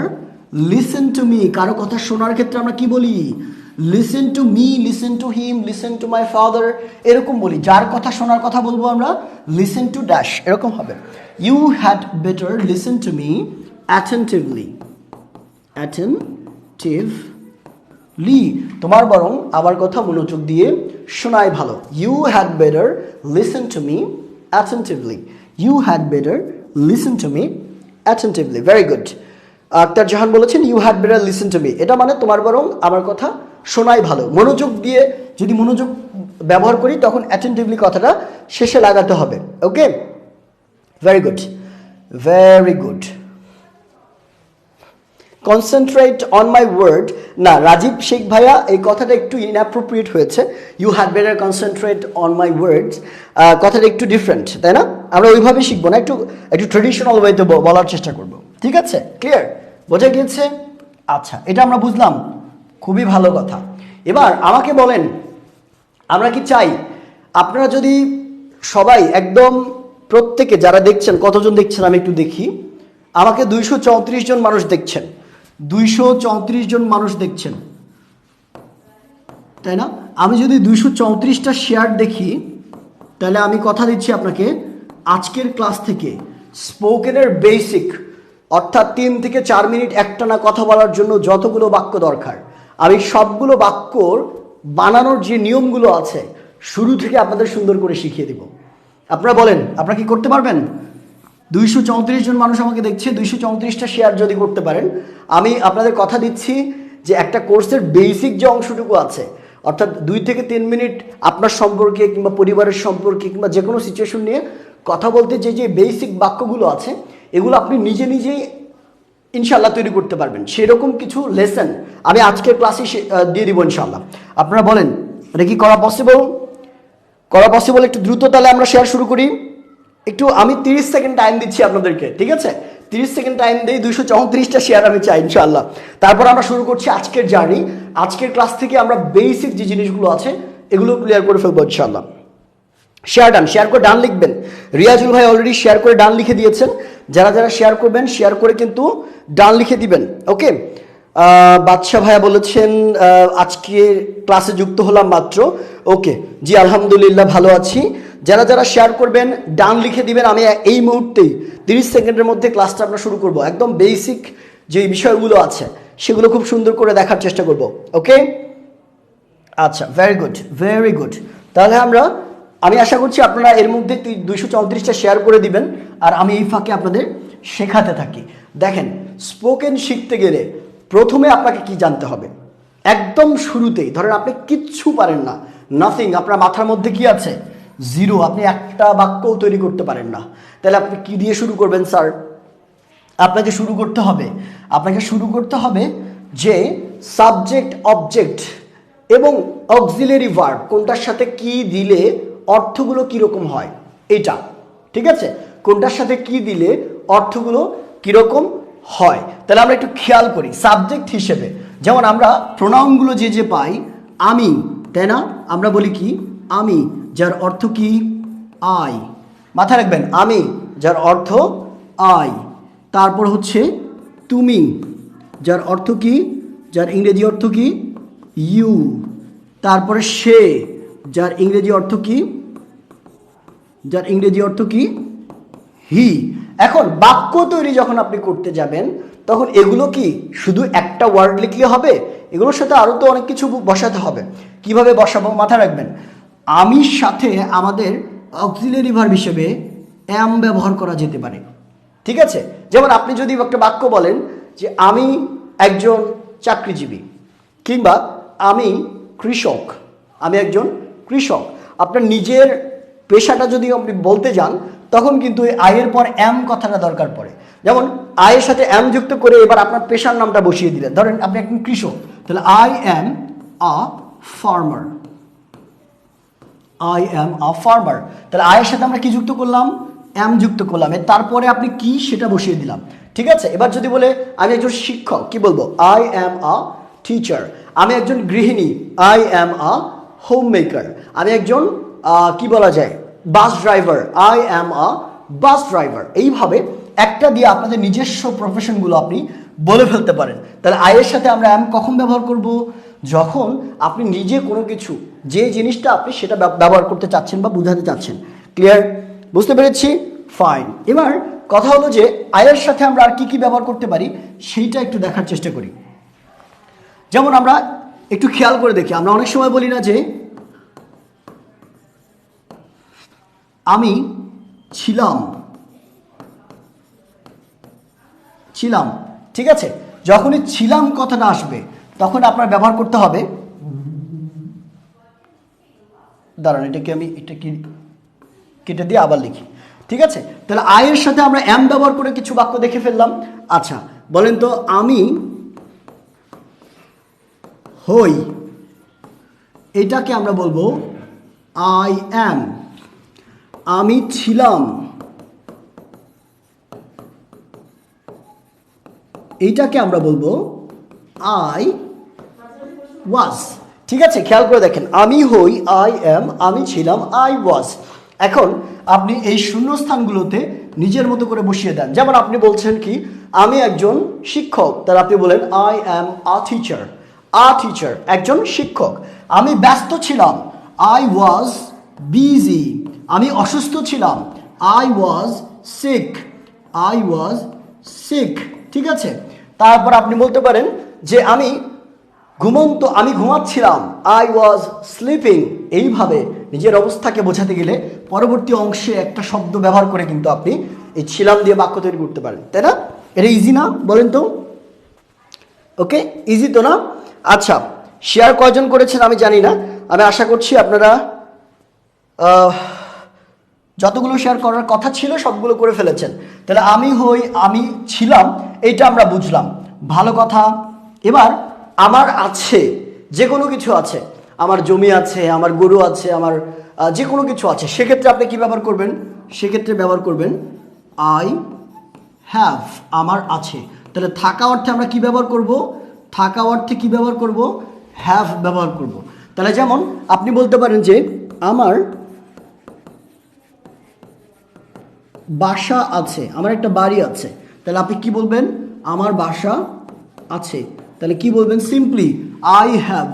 listen to me. কারো কথা শোনার ক্ষেত্রে আমরা কি বলি? Listen to me, listen to him, listen to my father, এরকম বলি। যার কথা শোনার কথা বলবো আমরা লিসেন টু ড্যাশ, এরকম হবে। You had better listen to me attentively, attentively, তোমার বরং আমার কথা মনোযোগ দিয়ে শোনাই ভালো। You had better listen to me attentively, you had better listen to me attentively. Very good. Akter Jahan বলেছেন you had better listen to me, এটা মানে তোমার বরং আমার কথা শোনাই ভালো। মনোযোগ দিয়ে, যদি মনোযোগ ব্যবহার করি তখন অ্যাটেন্টিভলি কথাটা শেষে লাগাতে হবে। Okay, very good, very good. Concentrate on my word, না রাজীব শেখ ভাইয়া এই কথাটা একটু ইনঅ্যাপ্রোপ্রিয়েট হয়েছে। You had better concentrate on my words, কথাটা একটু ডিফারেন্ট, তাই না? আমরা ওইভাবে শিখবো না, একটু একটু ট্রেডিশনাল ওয়েতে বলার চেষ্টা করব। ঠিক আছে, ক্লিয়ার, বোঝা গিয়েছে? আচ্ছা, এটা আমরা বুঝলাম, খুবই ভালো কথা। এবার আমাকে বলেন, আমরা কি চাই আপনারা যদি সবাই একদম প্রত্যেকে, যারা দেখছেন, কতজন দেখছেন আমি একটু দেখি, আমাকে 234 জন মানুষ দেখছেন, 234 জন মানুষ দেখছেন, তাই না? আমি যদি 234টা শেয়ার দেখি, তাহলে আমি কথা দিচ্ছি আপনাকে, আজকের ক্লাস থেকে স্পোকেনের বেসিক, অর্থাৎ 3 থেকে 4 মিনিট একটানা কথা বলার জন্য যতগুলো বাক্য দরকার, আমি সবগুলো বাক্যর বানানোর যে নিয়মগুলো আছে শুরু থেকে আপনাদের সুন্দর করে শিখিয়ে দিব। আপনারা বলেন, আপনারা কি করতে পারবেন? 234 জন মানুষ আমাকে দেখছে, 234টা শেয়ার যদি করতে পারেন, আমি আপনাদের কথা দিচ্ছি যে একটা কোর্সের বেসিক যে অংশটুকু আছে, অর্থাৎ 2 থেকে 3 মিনিট আপনার সম্পর্কে কিংবা পরিবারের সম্পর্কে কিংবা যে কোনো সিচুয়েশন নিয়ে কথা বলতে যে যে বেসিক বাক্যগুলো আছে, এগুলো আপনি নিজে নিজেই ইনশাল্লাহ তৈরি করতে পারবেন। সেরকম কিছু লেসন আমি আজকের ক্লাসে দিয়ে দিব ইনশাল্লাহ। আপনারা বলেন, এটা কি করা পসিবল? করা পসিবল? একটু দ্রুত তাহলে আমরা শেয়ার শুরু করি। একটু আমি 30 সেকেন্ড টাইম দিচ্ছি আপনাদেরকে, ঠিক আছে? 30 সেকেন্ড টাইম দিই, 234টা শেয়ার আমি চাই ইনশাআল্লাহ। তারপর আমরা শুরু করছি আজকের জার্নি। আজকের ক্লাস থেকে আমরা বেসিক যে জিনিসগুলো আছে এগুলো ক্লিয়ার করে ফেলবো ইনশাআল্লাহ। শেয়ার ডান, শেয়ার করে ডান লিখবেন। রিয়াজুল ভাই অলরেডি শেয়ার করে ডান লিখে দিয়েছেন। যারা যারা শেয়ার করবেন, শেয়ার করে কিন্তু ডান লিখে দিবেন। ওকে, বাদশা ভাইয়া বলেছেন আজকের ক্লাসে যুক্ত হলাম মাত্র। ওকে, জি আলহামদুলিল্লাহ ভালো আছি। যারা যারা শেয়ার করবেন ডান লিখে দিবেন। আমি এই মুহূর্তেই 30 সেকেন্ডের মধ্যে ক্লাসটা আমরা শুরু করব। একদম বেসিক যে বিষয়গুলো আছে সেগুলো খুব সুন্দর করে দেখার চেষ্টা করব। ওকে, আচ্ছা, ভেরি গুড, ভেরি গুড। তাহলে আমি আশা করছি আপনারা এর মধ্যে 234টা শেয়ার করে দিবেন, আর আমি এই ফাঁকে আপনাদের শেখাতে থাকি। দেখেন, স্পোকেন শিখতে গেলে প্রথমে আপনাকে কি জানতে হবে? একদম শুরুতেই ধরেন আপনি কিচ্ছু পারেন না, নাথিং, আপনার মাথার মধ্যে কি আছে? জিরো, আপনি একটা বাক্যও তৈরি করতে পারেন না। তাহলে আপনি কি দিয়ে শুরু করবেন স্যার? আপনাকে শুরু করতে হবে যে সাবজেক্ট, অবজেক্ট এবং অক্সিলারি ভার্ব কোনটার সাথে কি দিলে অর্থগুলো কীরকম হয়, এটা, ঠিক আছে? কোনটার সাথে কি দিলে অর্থগুলো কীরকম হয়। তাহলে আমরা একটু খেয়াল করি। সাবজেক্ট হিসেবে যেমন আমরা প্রোনাউনগুলো যে পাই, আমি, তাই না? আমরা বলি কি? আমি, যার অর্থ কি? আই। মাথায় রাখবেন, আমি যার অর্থ আই। তারপর হচ্ছে তুমি, যার অর্থ কি? যার ইংরেজি অর্থ কি? ইউ। তারপরে সে, যার ইংরেজি অর্থ কি? যার ইংরেজি অর্থ কি? হি। এখন বাক্য তৈরি যখন আপনি করতে যাবেন তখন এগুলো কি শুধু একটা ওয়ার্ড লিখলে হবে? এগুলোর সাথে আরও তো অনেক কিছু বসাতে হবে। কিভাবে বসাবো? মাথায় রাখবেন, আমির সাথে আমাদের অক্সিলারি ভার্ব হিসেবে অ্যাম ব্যবহার করা যেতে পারে, ঠিক আছে? যেমন আপনি যদি একটা বাক্য বলেন যে আমি একজন চাকরিজীবী, কিংবা আমি কৃষক, আমি একজন কৃষক। আপনার নিজের পেশাটা যদি আপনি বলতে যান তখন কিন্তু আয়ের পর অ্যাম কথাটা দরকার পড়ে। যেমন আয়ের সাথে অ্যাম যুক্ত করে এবার আপনার পেশার নামটা বসিয়ে দিলেন। ধরেন আপনি একজন কৃষক, তাহলে I am a farmer, I am a farmer. তাহলে আয়ের সাথে আমরা কি যুক্ত করলাম? অ্যাম যুক্ত করলাম, তারপরে আপনি কি সেটা বসিয়ে দিলাম। ঠিক আছে, এবার যদি বলে আমি একজন শিক্ষক, কি বলবো? I am a teacher. আমি একজন গৃহিণী, I am a home maker. আমি একজন কি বলা যায়, bus driver, I am a bus driver. এইভাবে একটা দিয়ে আপনাদের নিজস্ব প্রফেশনগুলো আপনি বলে ফেলতে পারেন। তাহলে আয়ের সাথে আমরা অ্যাম কখন ব্যবহার করব? যখন আপনি নিজে কোনো কিছু, যে জিনিসটা আপনি সেটা ব্যবহার করতে চাচ্ছেন বা বোঝাতে চাচ্ছেন। ক্লিয়ার? বুঝতে পেরেছি? ফাইন। এবার কথা হলো যে আয়ের সাথে আমরা আর কি কি ব্যবহার করতে পারি সেইটা একটু দেখার চেষ্টা করি। যেমন আমরা একটু খেয়াল করে দেখি, আমরা অনেক সময় বলি না যে আমি ছিলাম, ছিলাম। ঠিক আছে, যখনই ছিলাম কথাটা আসবে তখন আপনার ব্যবহার করতে হবে, দাঁড়ান এটা কি কেটে দিয়ে আবার লিখি। ঠিক আছে, তাহলে আয়ের সাথে আমরা অ্যাম ব্যবহার করে কিছু বাক্য দেখে ফেললাম। আচ্ছা বলেন তো, আমি হই, এটাকে আমরা বলবো আই অ্যাম। আমি ছিলাম, এইটাকে আমরা বলবো আই ওয়াজ। ঠিক আছে, খেয়াল করে দেখেন, আমি হই আই অ্যাম, আমি ছিলাম আই ওয়াজ। এখন আপনি এই শূন্যস্থানগুলোতে নিজের মতো করে বসিয়ে দেন। যেমন আপনি বলছেন কি, আমি একজন শিক্ষক, তাহলে আপনি বলেন I am a teacher. A teacher, একজন শিক্ষক। আমি ব্যস্ত ছিলাম, আই ওয়াজ বিজি। আমি অসুস্থ ছিলাম, I was sick. I was sick. ঠিক আছে, তারপর আপনি বলতে পারেন যে আমি ঘুমাচ্ছিলাম, আই ওয়াজ স্লিপিং। এইভাবে নিজের অবস্থাকে বোঝাতে গেলে পরবর্তী অংশে একটা শব্দ ব্যবহার করে কিন্তু আপনি এই ছিলাম দিয়ে বাক্য তৈরি করতে পারেন, তাই না? এটা ইজি না বলেন তো? ওকে, ইজি তো না? আচ্ছা, শেয়ার কয়জন করেছেন আমি জানি না, আমি আশা করছি আপনারা যতগুলো শেয়ার করার কথা ছিল সবগুলো করে ফেলেছেন। তাহলে আমি হই, আমি ছিলাম, এইটা আমরা বুঝলাম, ভালো কথা। এবার আমার আছে, যে কোনো কিছু আছে, আমার জমি আছে, আমার গরু আছে, আমার যে কোনো কিছু আছে, সেক্ষেত্রে আপনি কি ব্যবহার করবেন? সেক্ষেত্রে ব্যবহার করবেন আই হ্যাভ, আমার আছে। তাহলে থাকা অর্থে আমরা কি ব্যবহার করব? থাকা অর্থে কি ব্যবহার করব? হ্যাভ ব্যবহার করব। তাহলে যেমন আপনি বলতে পারেন যে আমার বাসা আছে, আমার একটা বাড়ি আছে, তাহলে আপনি কি বলবেন? আমার বাসা আছে। তাহলে কি বলবেন? Simply I have.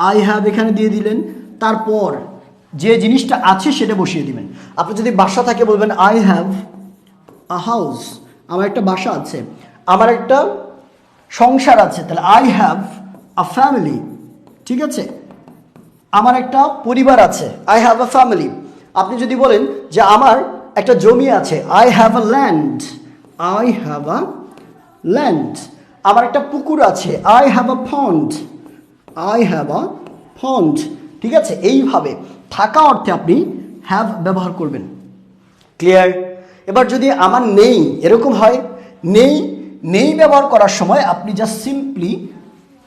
I have এখানে দিয়ে দিলেন, তারপর যে জিনিসটা আছে সেটা বসিয়ে দিবেন। আপনি যদি বাসা থাকে বলবেন আই হ্যাভ আ হাউস। আমার একটা বাসা আছে, আমার একটা সংসার আছে, তাহলে আই হ্যাভ আ ফ্যামিলি। ঠিক আছে, আমার একটা পরিবার আছে, আই হ্যাভ আ ফ্যামিলি। আপনি যদি বলেন যে আমার একটা জমি আছে, I have a land. I have a land. আমার একটা পুকুর আছে, I have a pond. I have a pond. ঠিক আছে, এইভাবে থাকা অর্থে আপনি হ্যাভ ব্যবহার করবেন। ক্লিয়ার? এবার যদি আমার নেই এরকম হয়, নেই, নেই ব্যবহার করার সময় আপনি জাস্ট সিম্পলি,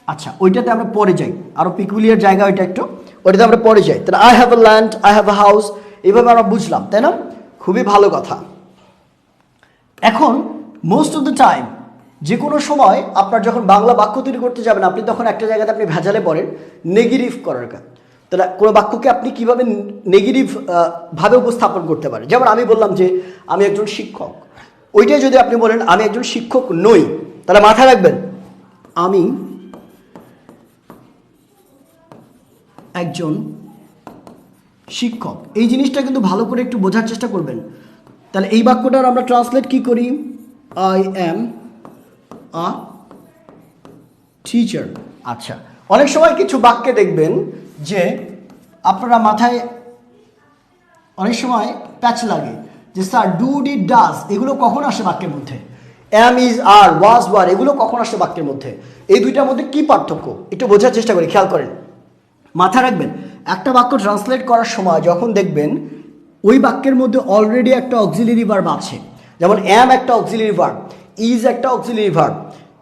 আচ্ছা ওইটাতে আমরা পরে যাই, আরও পিকুলিয়ার জায়গা ওইটা একটু, ওইটাতে আমরা পরে যাই। তাহলে I have a land, I have a house, এইভাবে আমরা বুঝলাম, তাই না? খুবই ভালো কথা। এখন মোস্ট অফ দ্য টাইম, যে কোনো সময় আপনার যখন বাংলা বাক্য তৈরি করতে যাবেন, আপনি তখন একটা জায়গাতে আপনি ভেজালে পড়েন নেগেটিভ করার কাজ। তাহলে কোনো বাক্যকে আপনি কীভাবে নেগেটিভ ভাবে উপস্থাপন করতে পারেন? যেমন আমি বললাম যে আমি একজন শিক্ষক, ওইটাই যদি আপনি বলেন আমি একজন শিক্ষক নই, তাহলে মাথায় রাখবেন আমি একজন শিক্ষক। এই জিনিসটা কিন্তু ভালো করে একটু বোঝার চেষ্টা করবেন। তাহলে এই বাক্যটার আমরা ট্রান্সলেট কি করি? I am a teacher. আচ্ছা, অনেক সময় কিছু বাক্যে দেখবেন যে আপনারা মাথায় অনেক সময় প্যাচ লাগে যে স্যার ডু ডিড ডাজ, এগুলো কখন আসে বাক্যের মধ্যে? Am is R, was were, এগুলো কখন আসে বাক্যের মধ্যে? এই দুইটার মধ্যে কি পার্থক্য একটু বোঝার চেষ্টা করি, খেয়াল করেন, মাথায় রাখবেন। একটা বাক্য ট্রান্সলেট করার সময় যখন দেখবেন ওই বাক্যের মধ্যে অলরেডি একটা অক্সিলারি ভার্ব আছে, যেমন অ্যাম একটা অক্সিলারি ভার্ব, ইজ একটা অক্সিলারি ভার্ব,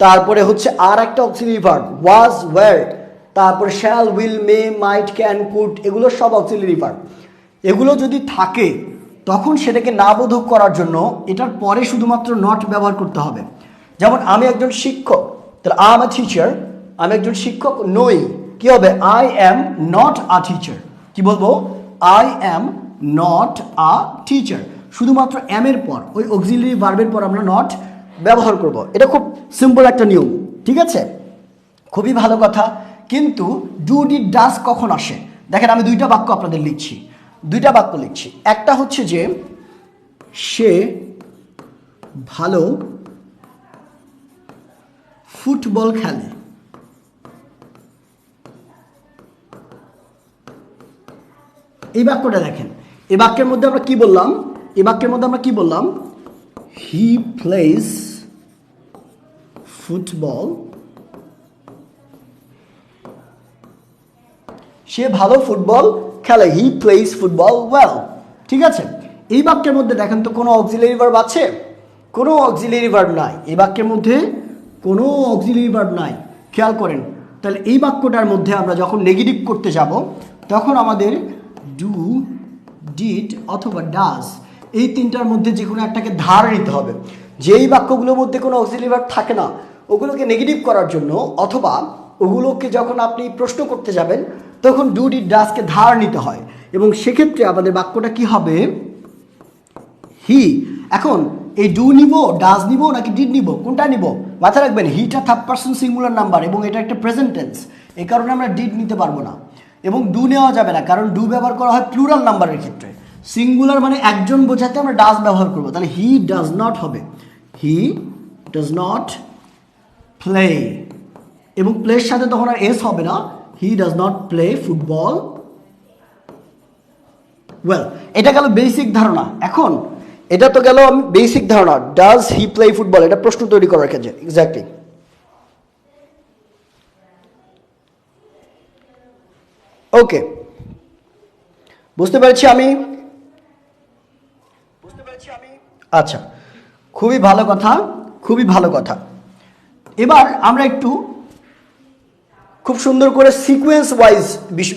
তারপরে হচ্ছে আর একটা অক্সিলারি ভার্ব, ওয়াজ ওয়্যার, তারপর shall, will, may, might, can, could, এগুলো সব অক্সিলারি ভার্ব। এগুলো যদি থাকে তখন সেটাকে না বোধক করার জন্য এটার পরে শুধুমাত্র নট ব্যবহার করতে হবে। যেমন আমি একজন শিক্ষক, তাহলে আই এম আ টিচার, আমি একজন শিক্ষক নই, কি হবে? I am not a teacher. কি বলবো? I am not a teacher. শুধুমাত্র অ্যাম এর পর ওই অক্সিলারি ভার্বের পর আমরা নট ব্যবহার করব। এটা খুব সিম্পল একটা নিয়ম, ঠিক আছে? খুবই ভালো কথা। কিন্তু ডু, ডিড, ডাজ কখন আসে? দেখেন আমি দুইটা বাক্য আপনাদের লিখছি, দুইটা বাক্য লিখছি। একটা হচ্ছে যে সে ভালো ফুটবল খেলে। এই বাক্যটা দেখেন, এই বাক্যের মধ্যে আমরা কি বললাম? এই বাক্যের মধ্যে আমরা কি বললাম? হি প্লেজ ফুটবল, সে ভালো ফুটবল খেলে। হি প্লেজ ফুটবল ওয়েল, ঠিক আছে? এই বাক্যের মধ্যে দেখেন তো কোনো অক্সিলারি ভার্ব আছে? কোনো অক্সিলারি ভার্ব নাই। এই বাক্যের মধ্যে কোনো অক্সিলারি ভার্ব নাই, খেয়াল করেন। তাহলে এই বাক্যটার মধ্যে আমরা যখন নেগেটিভ করতে যাব তখন আমাদের ডু, ডিড অথবা ডাজ এই তিনটার মধ্যে যে কোনো একটাকে ধার নিতে হবে। যেই বাক্যগুলোর মধ্যে কোনো অক্সিলারি ভার্ব থাকে না ওগুলোকে নেগেটিভ করার জন্য অথবা ওগুলোকে যখন আপনি প্রশ্ন করতে যাবেন তখন ডু, ডিড, ডাজকে ধার নিতে হয়, এবং সেক্ষেত্রে আমাদের বাক্যটা কি হবে? হি। এখন এই ডু নিব, ডাজ নিব নাকি ডিড নিব, কোনটা নিব? মাথায় রাখবেন হিটা থার্ড পারসন সিঙ্গুলার নাম্বার এবং এটা একটা প্রেজেন্ট টেন্স, এই কারণে আমরা ডিড নিতে পারবো না। এবং ডু নেওয়া যাবে না, কারণ ডু ব্যবহার করা হয় প্লুরাল নাম্বারের ক্ষেত্রে। সিঙ্গুলার মানে একজন বোঝাতে আমরা ডাজ ব্যবহার করবো, তাহলে হি ডাজ নট হবে। হি ডাজ নট প্লে, এবং প্লের সাথে তখন আর এস হবে না। He does not play football well. এটা গেল বেসিক ধারণা। এখন এটা তো গেল আমি বেসিক ধারণা, ডাজ হি প্লে ফুটবল, এটা প্রশ্ন তৈরি করার ক্ষেত্রে। এক্স্যাক্টলি। ওকে, বুঝতে পেরেছি আমি। আচ্ছা, খুবই ভালো কথা, খুবই ভালো কথা। এবার আমরা একটু খুব সুন্দর করে সিকোয়েন্স ওয়াইজ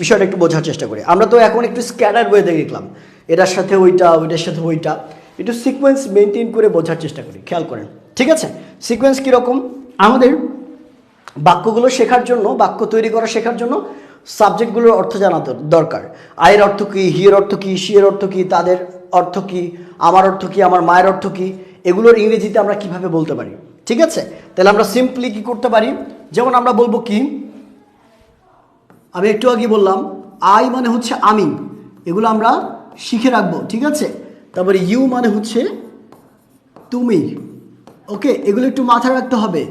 বিষয়টা একটু বোঝার চেষ্টা করি। আমরা তো এখন একটু স্ক্যাটার ওয়েতে দেখলাম, এটার সাথে ওইটা, ওইটার সাথে ওইটা, একটু সিকোয়েন্স মেনটেন করে বোঝার চেষ্টা করি। খেয়াল করেন, ঠিক আছে? সিকোয়েন্স কীরকম? আমাদের বাক্যগুলো শেখার জন্য, বাক্য তৈরি করা শেখার জন্য সাবজেক্টগুলোর অর্থ জানা দরকার। আয়ের অর্থ কী, হিয়ের অর্থ কী, শিয়ের অর্থ কী, তাদের অর্থ কী, আমার অর্থ কী, আমার মায়ের অর্থ কী, এগুলোর ইংরেজিতে আমরা কিভাবে বলতে পারি, ঠিক আছে? তাহলে আমরা সিম্পলি কি করতে পারি? যেমন আমরা বলবো কি, আমি একটু আগে বললাম আই মানে হচ্ছে আমি, এগুলো আমরা শিখে রাখবো, ঠিক আছে? তারপরে ইউ মানে হচ্ছে তুমি, ওকে, এগুলো একটু মাথায় রাখতে হবে।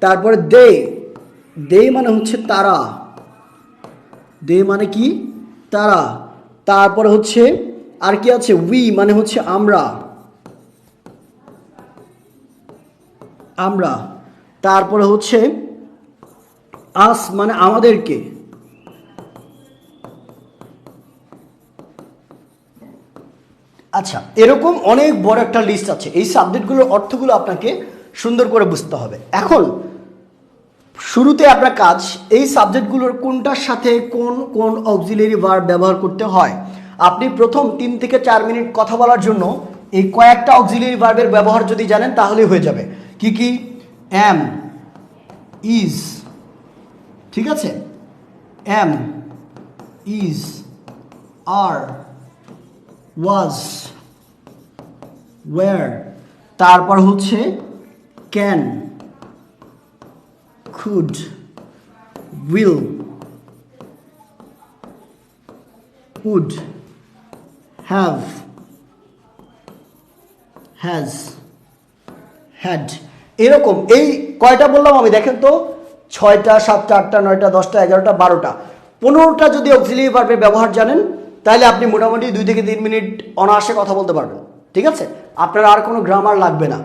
তারপরে দে, দে মানে হচ্ছে তারা, দে মানে কি? তারা। তারপরে হচ্ছে আর কি আছে? উই মানে হচ্ছে আমরা, আমরা। তারপরে হচ্ছে আস মানে আমাদেরকে। আচ্ছা, এরকম অনেক বড় একটা লিস্ট আছে। এই সাবজেক্টগুলোর অর্থগুলো আপনাকে সুন্দর করে বুঝতে হবে। এখন শুরুতে আপনার কাজ এই সাবজেক্টগুলোর কোনটার সাথে কোন কোন অক্সিলারি ভার্ব ব্যবহার করতে হয়। আপনি প্রথম 3 থেকে 4 মিনিট কথা বলার জন্য এই কয়েকটা অক্সিলারি ভার্বের ব্যবহার যদি জানেন তাহলেই হয়ে যাবে। কি কি? অ্যাম, ইজ, ঠিক আছে? অ্যাম, ইজ, আর, ওয়াজ, ওয়্যার, তারপর হচ্ছে can, could, will, would, have, has, had, এরকম। এই কয়টা বললাম আমি? দেখেন তো, 6টা, 7টা, 8টা, 9টা, 10টা, 11টা, 12টা, 15টা যদি অক্সিলারি ভার্বের ব্যবহার জানেন তাহলে আপনি মোটামুটি 2 থেকে 3 মিনিট অনায়াসে কথা বলতে পারবেন, ঠিক আছে? আপনার আর কোনো গ্রামার লাগবে না।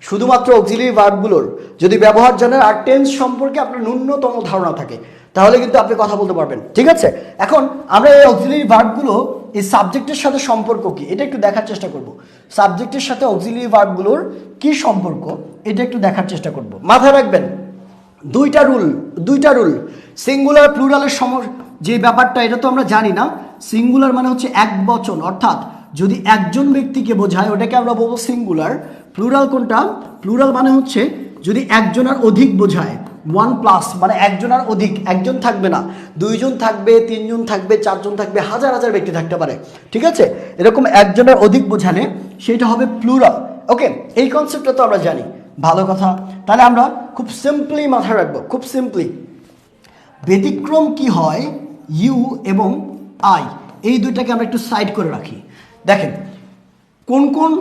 শুধুমাত্র অক্সিলারি ভার্বগুলোর যদি ব্যবহার জানেন আর টেন্স সম্পর্কে আপনার ন্যূনতম ধারণা থাকে তাহলে কিন্তু আপনি কথা বলতে পারবেন, ঠিক আছে? এখন আমরা এই অক্সিলারি ভার্বগুলো এই সাবজেক্টের সাথে সম্পর্ক কি এটা একটু দেখার চেষ্টা করব। সাবজেক্টের সাথে অক্সিলারি ভার্বগুলোর কি সম্পর্ক এটা একটু দেখার চেষ্টা করব। মাথায় রাখবেন, দুইটা রুল সিঙ্গুলার প্লুরালের যে ব্যাপারটা এটা তো আমরা জানি না। সিঙ্গুলার মানে হচ্ছে এক বচন, অর্থাৎ যদি একজন ব্যক্তিকে বোঝায় ওটাকে আমরা বলবো সিঙ্গুলার। প্লুরাল কোনটা? প্লুরাল মানে হচ্ছে যদি একজন আর অধিক বোঝায়, 1+ মানে একজন আর অধিক, একজন থাকবে না, 2জন থাকবে, 3জন থাকবে, 4জন থাকবে, হাজার হাজার ব্যক্তি থাকতে পারে, ঠিক আছে? এরকম একজনের অধিক বোঝালে সেটা হবে প্লুরাল। ওকে, এই কনসেপ্টটা তো আমরা জানি, ভালো কথা। তাহলে আমরা খুব সিম্পলি মাথায় রাখবো, খুব সিম্পলি ব্যতিক্রম কি হয়, ইউ এবং আই, এই দুইটাকে আমরা একটু সাইড করে রাখি। দেখেন কোন কোন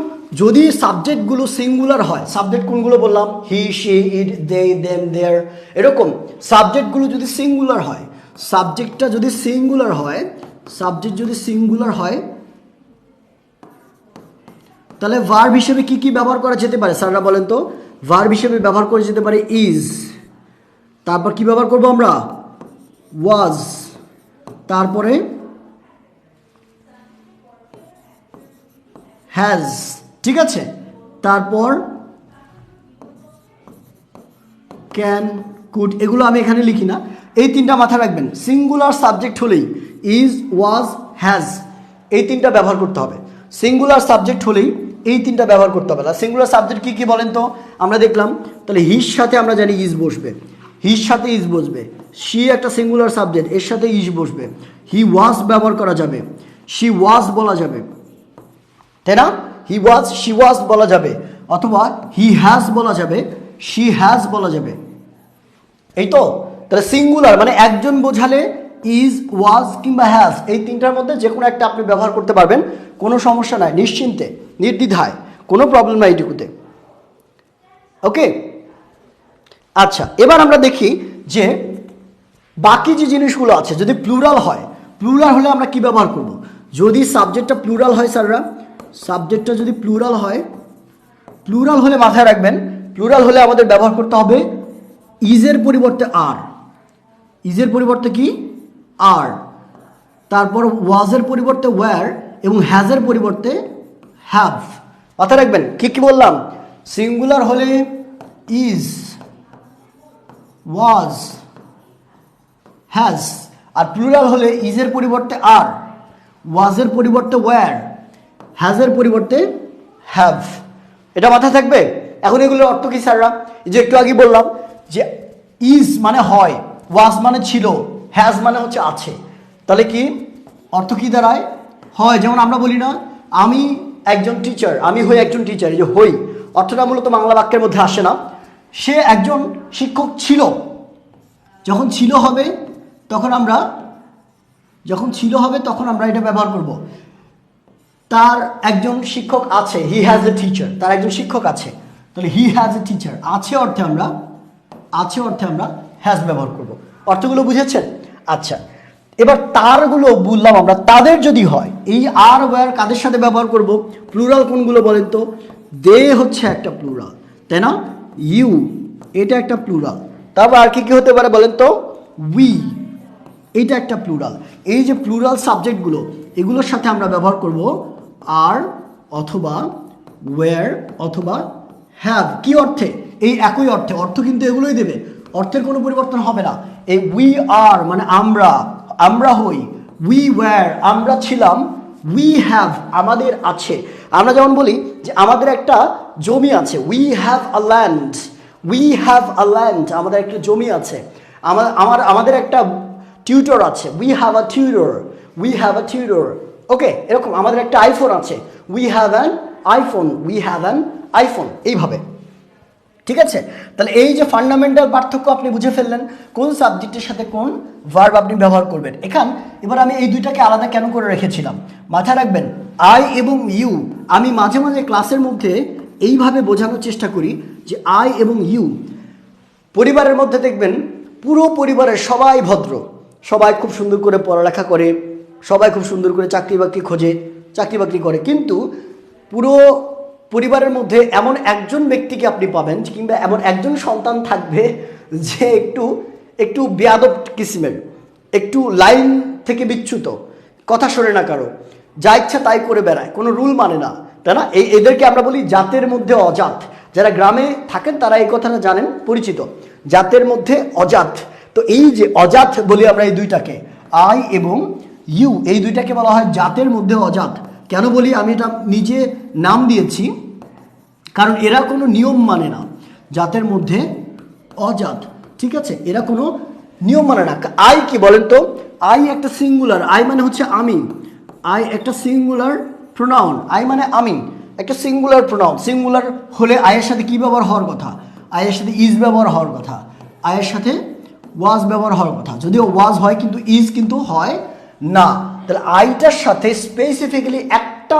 যদি সাবজেক্টগুলো সিঙ্গুলার হয়, সাবজেক্ট কোনগুলো বললাম, হি, শি, ইট, দে, দেম, দেয়ার, এরকম সাবজেক্টগুলো যদি সিঙ্গুলার হয়, সাবজেক্টটা যদি সিঙ্গুলার হয়, সাবজেক্ট যদি সিঙ্গুলার হয়, তাহলে ভার্ব হিসেবে কি কি ব্যবহার করা যেতে পারে স্যাররা বলেন তো? ভার্ব হিসেবে ব্যবহার করা যেতে পারে ইজ, তারপর কি ব্যবহার করবো আমরা? ওয়াজ, তারপরে হ্যাজ, ঠিক আছে? তারপর ক্যান, কুড, এগুলো আমি এখানে লিখি না, এই তিনটা মাথায় রাখবেন। সিঙ্গুলার সাবজেক্ট হলেই ইজ, ওয়াজ, হ্যাজ, এই তিনটা ব্যবহার করতে হবে। সিঙ্গুলার সাবজেক্ট হলেই এই তিনটা ব্যবহার করতে হবে। আর সিঙ্গুলার সাবজেক্ট কি কি বলেন তো? আমরা দেখলাম, তাহলে হির সাথে আমরা জানি ইজ বসবে, হির সাথে ইজ বসবে, শি একটা সিঙ্গুলার সাবজেক্ট, এর সাথে ইজ বসবে, হি ওয়াজ ব্যবহার করা যাবে, শি ওয়াজ বলা যাবে, তাই না? হি ওয়াজ, শি ওয়াজ বলা যাবে, অথবা হি হ্যাজ বলা যাবে, শি হ্যাজ বলা যাবে, এই তো। তাহলে সিঙ্গুলার মানে একজন বোঝালে ইজ, ওয়াজ কিংবা হ্যাজ, এই তিনটার মধ্যে যে কোনো একটা আপনি ব্যবহার করতে পারবেন, কোনো সমস্যা নাই, নিশ্চিন্তে, নির্দ্বিধায়, কোনো প্রবলেম নাই এটুকুতে। ওকে, আচ্ছা, এবার আমরা দেখি যে বাকি যে জিনিসগুলো আছে, যদি প্লুরাল হয়, প্লুরাল হলে আমরা কি ব্যবহার করব? যদি সাবজেক্টটা প্লুরাল হয় স্যাররা, সাবজেক্টটা যদি প্লুরাল হয়, প্লুরাল হলে মাথায় রাখবেন, প্লুরাল হলে আমাদের ব্যবহার করতে হবে ইজের পরিবর্তে আর, ইজের পরিবর্তে কি? আর, তারপর ওয়াজের পরিবর্তে ওয়্যার, এবং হ্যাজের পরিবর্তে হ্যাভ। মাথায় রাখবেন কি কি বললাম? সিঙ্গুলার হলে ইজ, ওয়াজ, হ্যাজ, আর প্লুরাল হলে ইজের পরিবর্তে আর, ওয়াজের পরিবর্তে ওয়্যার, হ্যাজের পরিবর্তে হ্যাভ। এটা মাথায় থাকবে। এখন এগুলোর অর্থ কি স্যাররা? যে একটু আগে বললাম যে ইজ মানে হয়, ওয়াজ মানে ছিল, হ্যাজ মানে হচ্ছে আছে, তাহলে কি অর্থ কি দাঁড়ায়? হয়। যেমন আমরা বলি না, আমি একজন টিচার, আমি হই একজন টিচার, এই যে হই অর্থটা মূলত বাংলা বাক্যের মধ্যে আসে না। সে একজন শিক্ষক ছিল, যখন ছিল হবে তখন আমরা, যখন ছিল হবে তখন আমরা এটা ব্যবহার করব। তার একজন শিক্ষক আছে, হি হ্যাজ এ টিচার, তার একজন শিক্ষক আছে, তাহলে হি হ্যাজ এ টিচার, আছে অর্থে আমরা, আছে অর্থে আমরা হ্যাজ ব্যবহার করব। অর্থগুলো বুঝেছেন? আচ্ছা, এবার তারগুলো বললাম আমরা, তাদের যদি হয়, এই আর ওয়্যার কাদের সাথে ব্যবহার করব? প্লুরাল কোনগুলো বলেন তো? দে হচ্ছে একটা প্লুরাল, তাই না? ইউ এটা একটা প্লুরাল, তারপর আর কি কি হতে পারে বলেন তো? উই এটা একটা প্লুরাল। এই যে প্লুরাল সাবজেক্টগুলো, এগুলোর সাথে আমরা ব্যবহার করব আর, অথবা ওয়্যার, অথবা হ্যাভ। কি অর্থে? এই একই অর্থে, অর্থ কিন্তু এগুলোই দেবে, অর্থের কোনো পরিবর্তন হবে না। এই উই আর মানে আমরা, আমরা হই, উই ওয়্যার আমরা ছিলাম, উই হ্যাভ আমাদের আছে। আমরা যেমন বলি যে আমাদের একটা জমি আছে, we have a land, we have a land, আমাদের একটা জমি আছে। আমাদের একটা টিউটর আছে, we have a tutor, we have a tutor. Okay, এরকম আমাদের একটা আইফোন আছে, we have an iPhone, we have an iPhone, এইভাবে। ঠিক আছে, তাহলে এই যে ফান্ডামেন্টাল পার্থক্য আপনি বুঝে ফেললেন, কোন সাবজেক্টের সাথে কোন ভার্ব আপনি ব্যবহার করবেন। এবার আমি এই দুইটাকে আলাদা কেন করে রেখেছিলাম মাথায় রাখবেন। আই এবং ইউ, আমি মাঝে মাঝে ক্লাসের মধ্যে এইভাবে বোঝানোর চেষ্টা করি যে আই এবং ইউ, পরিবারের মধ্যে দেখবেন পুরো পরিবারের সবাই ভদ্র, সবাই খুব সুন্দর করে পড়ালেখা করে, সবাই খুব সুন্দর করে চাকরি বাকরি খোঁজে, চাকরি বাকরি করে, কিন্তু পুরো পরিবারের মধ্যে এমন একজন ব্যক্তিকে আপনি পাবেন, কিংবা এমন একজন সন্তান থাকবে যে একটু বেয়াদব কিসিমের, একটু লাইন থেকে বিচ্যুত, কথা শোনে না কারো, যা ইচ্ছা তাই করে বেড়ায়, কোনো রুল মানে না, তাই না? এদেরকে আমরা বলি জাতের মধ্যে অজাত। যারা গ্রামে থাকেন তারা এই কথাটা জানেন, পরিচিত। জাতের মধ্যে অজাত। তো এই যে অজাত বলি আমরা এই দুইটাকে, আই এবং ইউ, এই দুইটাকে বলা হয় জাতের মধ্যে অজাত। কেন বলি, আমি এটা নিজে নাম দিয়েছি কারণ এরা কোনো নিয়ম মানে না, জাতের মধ্যে অজাত, ঠিক আছে, এরা কোনো নিয়ম মানে না। আই কি বলেন তো, আই একটা সিঙ্গুলার, আই মানে হচ্ছে আমি, আই একটা সিঙ্গুলার প্রোনাউন, আই মানে আমি, একটা সিঙ্গুলার প্রোনাউন। সিঙ্গুলার হলে আয়ের সাথে কি ব্যবহার হওয়ার কথা, আয়ের সাথে ইজ ব্যবহার হওয়ার কথা, আয়ের সাথে ওয়াজ ব্যবহার হওয়ার কথা, যদিও ওয়াজ হয় কিন্তু ইজ কিন্তু হয় না। তাহলে আইটার সাথে স্পেসিফিক্যালি একটা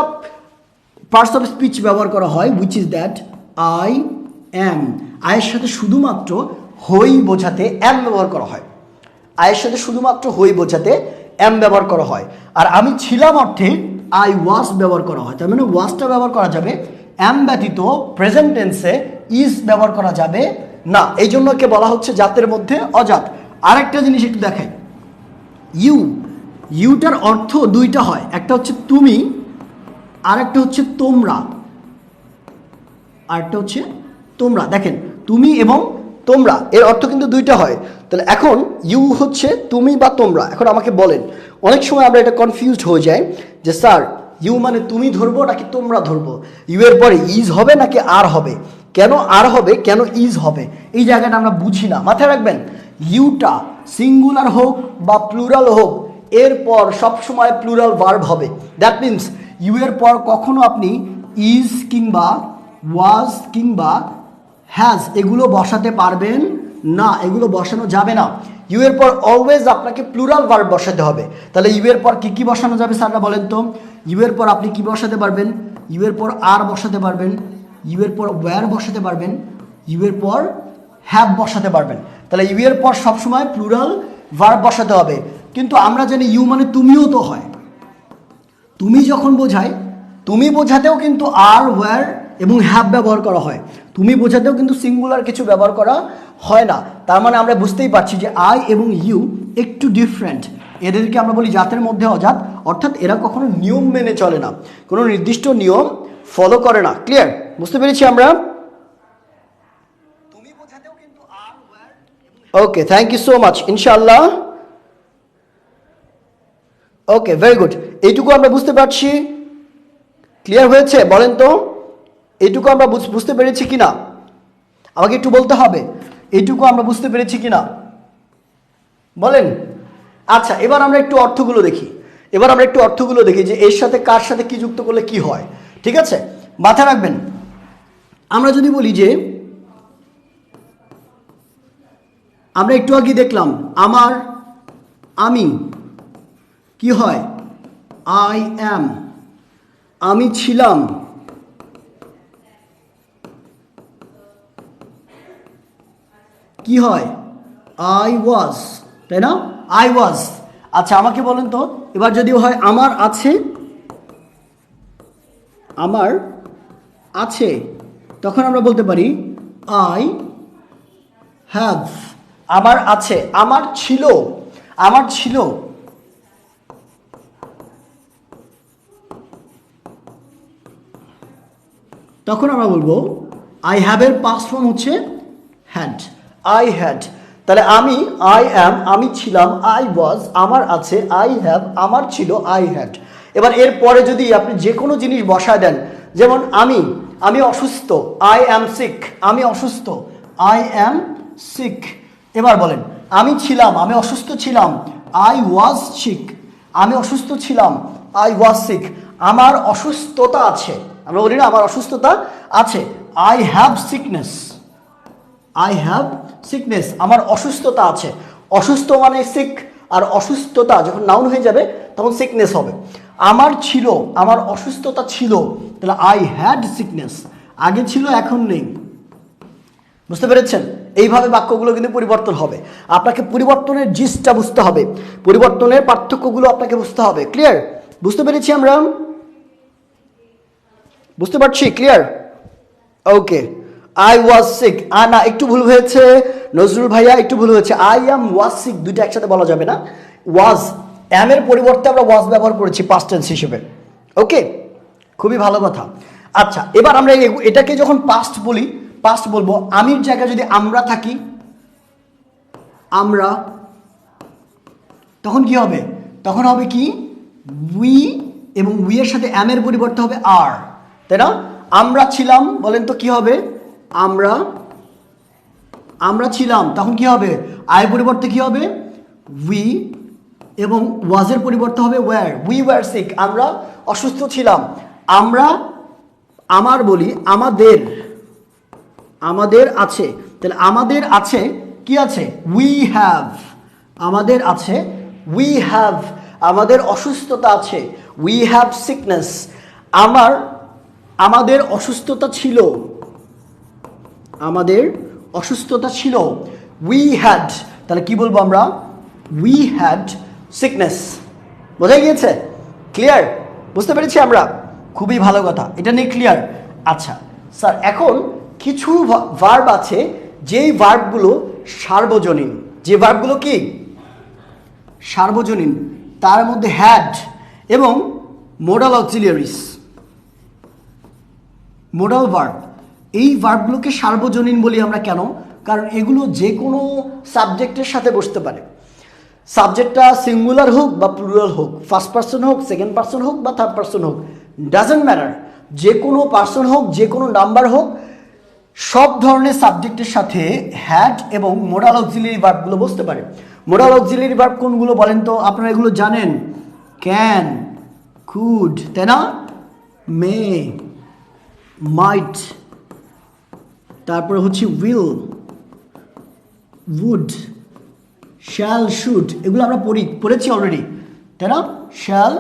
পার্টস অফ স্পিচ ব্যবহার করা হয়, which is that I am. আয়ের সাথে শুধুমাত্র হই বোঝাতে অ্যাম ব্যবহার করা হয়, আয়ের সাথে শুধুমাত্র হই বোঝাতে অ্যাম ব্যবহার করা হয়। আর আমি ছিলাম অর্থে আই ওয়াজ ব্যবহার করা হয়। তার মানে ওয়াজটা ব্যবহার করা যাবে, অ্যাম ব্যতীত প্রেজেন্ট টেন্সে ইজ ব্যবহার করা যাবে না। এই জন্য কে বলা হচ্ছে জাতের মধ্যে অজাত। আরেকটা জিনিস একটু দেখাই, ইউ, ইউটার অর্থ দুইটা হয়, একটা হচ্ছে তুমি, আরেকটা হচ্ছে তোমরা, আরেকটা হচ্ছে তোমরা। দেখেন তুমি এবং তোমরা এর অর্থ কিন্তু দুইটা হয়। তাহলে এখন ইউ হচ্ছে তুমি বা তোমরা। এখন আমাকে বলেন, অনেক সময় আমরা এটা কনফিউজড হয়ে যাই যে স্যার ইউ মানে তুমি ধরবো নাকি তোমরা ধরবো, ইউ এর পরে ইজ হবে নাকি আর হবে, কেন আর হবে কেন ইজ হবে, এই জায়গাটা আমরা বুঝি না। মাথায় রাখবেন, ইউটা সিঙ্গুলার হোক বা প্লুরাল হোক, এরপর সবসময় প্লুরাল ভার্ব হবে। দ্যাট মিনস ইউ এর পর কখনো আপনি ইজ কিংবা ওয়াজ কিংবা হ্যাজ এগুলো বসাতে পারবেন না, এগুলো বসানো যাবে না। ইউ এর পর অলওয়েজ আপনাকে প্লুরাল ভার্ব বসাতে হবে। তাহলে ইউ এর পর কি বসানো যাবে স্যাররা বলেন তো, ইউ এর পর আপনি কি বসাতে পারবেন, ইউ এর পর আর বসাতে পারবেন, ইউ এর পর ওয়্যার বসাতে পারবেন, ইউ এর পর হ্যাভ বসাতে পারবেন। তাহলে ইউ এর পর সবসময় প্লুরাল ভার্ব বসাতে হবে। কিন্তু আমরা জানি ইউ মানে তুমিও তো হয়, তুমি যখন বোঝায়, তুমি বোঝাতেও কিন্তু আর ওয়্যার এবং হ্যাভ ব্যবহার করা হয়, তুমি বোঝাতেও কিন্তু সিঙ্গুলার কিছু ব্যবহার করা হয় না। তার মানে আমরা বুঝতেই পারছি যে আই এবং ইউ একটু ডিফারেন্ট। এদেরকে আমরা বলি জাতের মধ্যে অজাত, অর্থাৎ এরা কখনো নিয়ম মেনে চলে না, কোনো নির্দিষ্ট নিয়ম ফলো করে না। ক্লিয়ার, বুঝতে পেরেছি আমরা? তুমি বোঝাতেও কিন্তু are were. Okay, thank you so much, ইনশাআল্লাহ। Okay, very good. এইটুকু আমরা বুঝতে পারছি, ক্লিয়ার হয়েছে? বলেন তো এইটুকু আমরা বুঝতে পেরেছি কিনা, আমাকে একটু বলতে হবে এইটুকু আমরা বুঝতে পেরেছি কিনা, বলেন। আচ্ছা, এবার আমরা একটু অর্থগুলো দেখি, যে এর সাথে কার সাথে কি যুক্ত করলে কি হয়। ঠিক আছে, মাথায় রাখবেন, আমরা যদি বলি যে আমরা একটু আগে দেখলাম আমার, আমি, কি হয় আই অ্যাম, আমি ছিলাম, কি হয় আই ওয়াজ, তাই না, আই ওয়াজ। আচ্ছা আমাকে বলেন তো, এবার যদি হয় আমার আছে, আমার আছে, তখন আমরা বলতে পারি আই হ্যাভ। আমার আছে, আমার ছিল, আমার ছিল, তখন আমরা বলবো আই হ্যাভ এর পাস্ট ফর্ম হচ্ছে হ্যাড, আই হ্যাড। তাহলে আমি, আই অ্যাম, আমি ছিলাম, আই ওয়াজ, আমার আছে, আই হ্যাভ, আমার ছিল, আই হ্যাড। এবার এর পরে যদি আপনি যে কোনো জিনিস বসায় দেন, যেমন আমি অসুস্থ, আই অ্যাম সিক, আমি অসুস্থ, আই অ্যাম সিক। এবার বলেন আমি ছিলাম, আমি অসুস্থ ছিলাম, আই ওয়াজ সিক, আমি অসুস্থ ছিলাম, আই ওয়াজ সিক। আমার অসুস্থতা আছে, আমরা বলি না আমার অসুস্থতা আছে, I have sickness, I have sickness, আমার অসুস্থতা আছে। অসুস্থ মানে সিক, আর অসুস্থতা যখন নাউন হয়ে যাবে তখন সিকনেস হবে। আমার ছিল, আমার অসুস্থতা ছিল, তাহলে আই হ্যাড সিকনেস, আগে ছিল এখন নেই। বুঝতে পেরেছেন? এইভাবে বাক্যগুলো কিন্তু পরিবর্তন হবে। আপনাকে পরিবর্তনের জিসটা বুঝতে হবে, পরিবর্তনের পার্থক্যগুলো আপনাকে বুঝতে হবে। ক্লিয়ার? বুঝতে পেরেছি আমরা? বুঝতে পারছি? Clear? Okay, I was sick, না একটু ভুল হয়েছে নজরুল ভাইয়া, একটু ভুল হয়েছে। আই অ্যাম ওয়াজ সিক দুইটা একসাথে বলা যাবে না। ওয়াজ, অ্যাম এর পরিবর্তে আমরা ওয়াজ ব্যবহার করেছি পাস্ট টেন্স হিসেবে। ওকে, খুবই ভালো কথা। আচ্ছা, এবার আমরা এটাকে যখন পাস্ট বলি, পাস্ট বলবো আমির জায়গায় যদি আমরা থাকি, আমরা, তখন কি হবে? তখন হবে কি উই, এবং উই এর সাথে এম এর পরিবর্তে হবে আর, তাই না? আমরা ছিলাম, বলেন তো কি হবে? আমরা ছিলাম, তখন কি হবে? আয়ের পরিবর্তে কি হবে? উই, এবং ওয়াজের পরিবর্তে হবে ওয়্যার। উই ওয়্যার সিক, আমরা অসুস্থ ছিলাম। আমরা, আমার বলি আমাদের আছে, তাহলে আমাদের আছে কি আছে? উই হ্যাভ, আমাদের আছে উই হ্যাভ, আমাদের অসুস্থতা আছে উই হ্যাভ সিকনেস। আমাদের অসুস্থতা ছিল, আমাদের অসুস্থতা ছিল উই হ্যাড, তাহলে কি বলবো আমরা? We had sickness. বোঝা গিয়েছে? ক্লিয়ার? বুঝতে পেরেছি আমরা? খুবই ভালো কথা, এটা নিয়ে ক্লিয়ার। আচ্ছা স্যার, এখন কিছু ভার্ব আছে যেই ভার্বগুলো সার্বজনীন, যে ভার্বগুলো কি সার্বজনীন, তার মধ্যে হ্যাড এবং মোডাল অক্সিলিয়ারিস, মোডাল ভার্ব, এই ভার্বগুলোকে সার্বজনীন বলি আমরা। কেন? কারণ এগুলো যে কোনো সাবজেক্টের সাথে বসতে পারে। সাবজেক্টটা সিঙ্গুলার হোক বা প্লুরাল হোক, ফার্স্ট পার্সন হোক, সেকেন্ড পার্সন হোক বা থার্ড পার্সন হোক, ডাজেন্ট ম্যাটার, যে কোনো পার্সন হোক, যে কোনো নাম্বার হোক, সব ধরনের সাবজেক্টের সাথে হ্যাড এবং মোডাল অক্সিলিয়ারি ভার্বগুলো বসতে পারে। মোডাল অক্সিলিয়ারি ভার্ব কোনগুলো বলেন তো? আপনারা এগুলো জানেন, ক্যান, কুড, তাই না? মে, মাইট, তারপরে হচ্ছে উইল, উড, শ্যাল, শুড, এগুলো আমরা পড়েছি অলরেডি, তাই না? শ্যাল,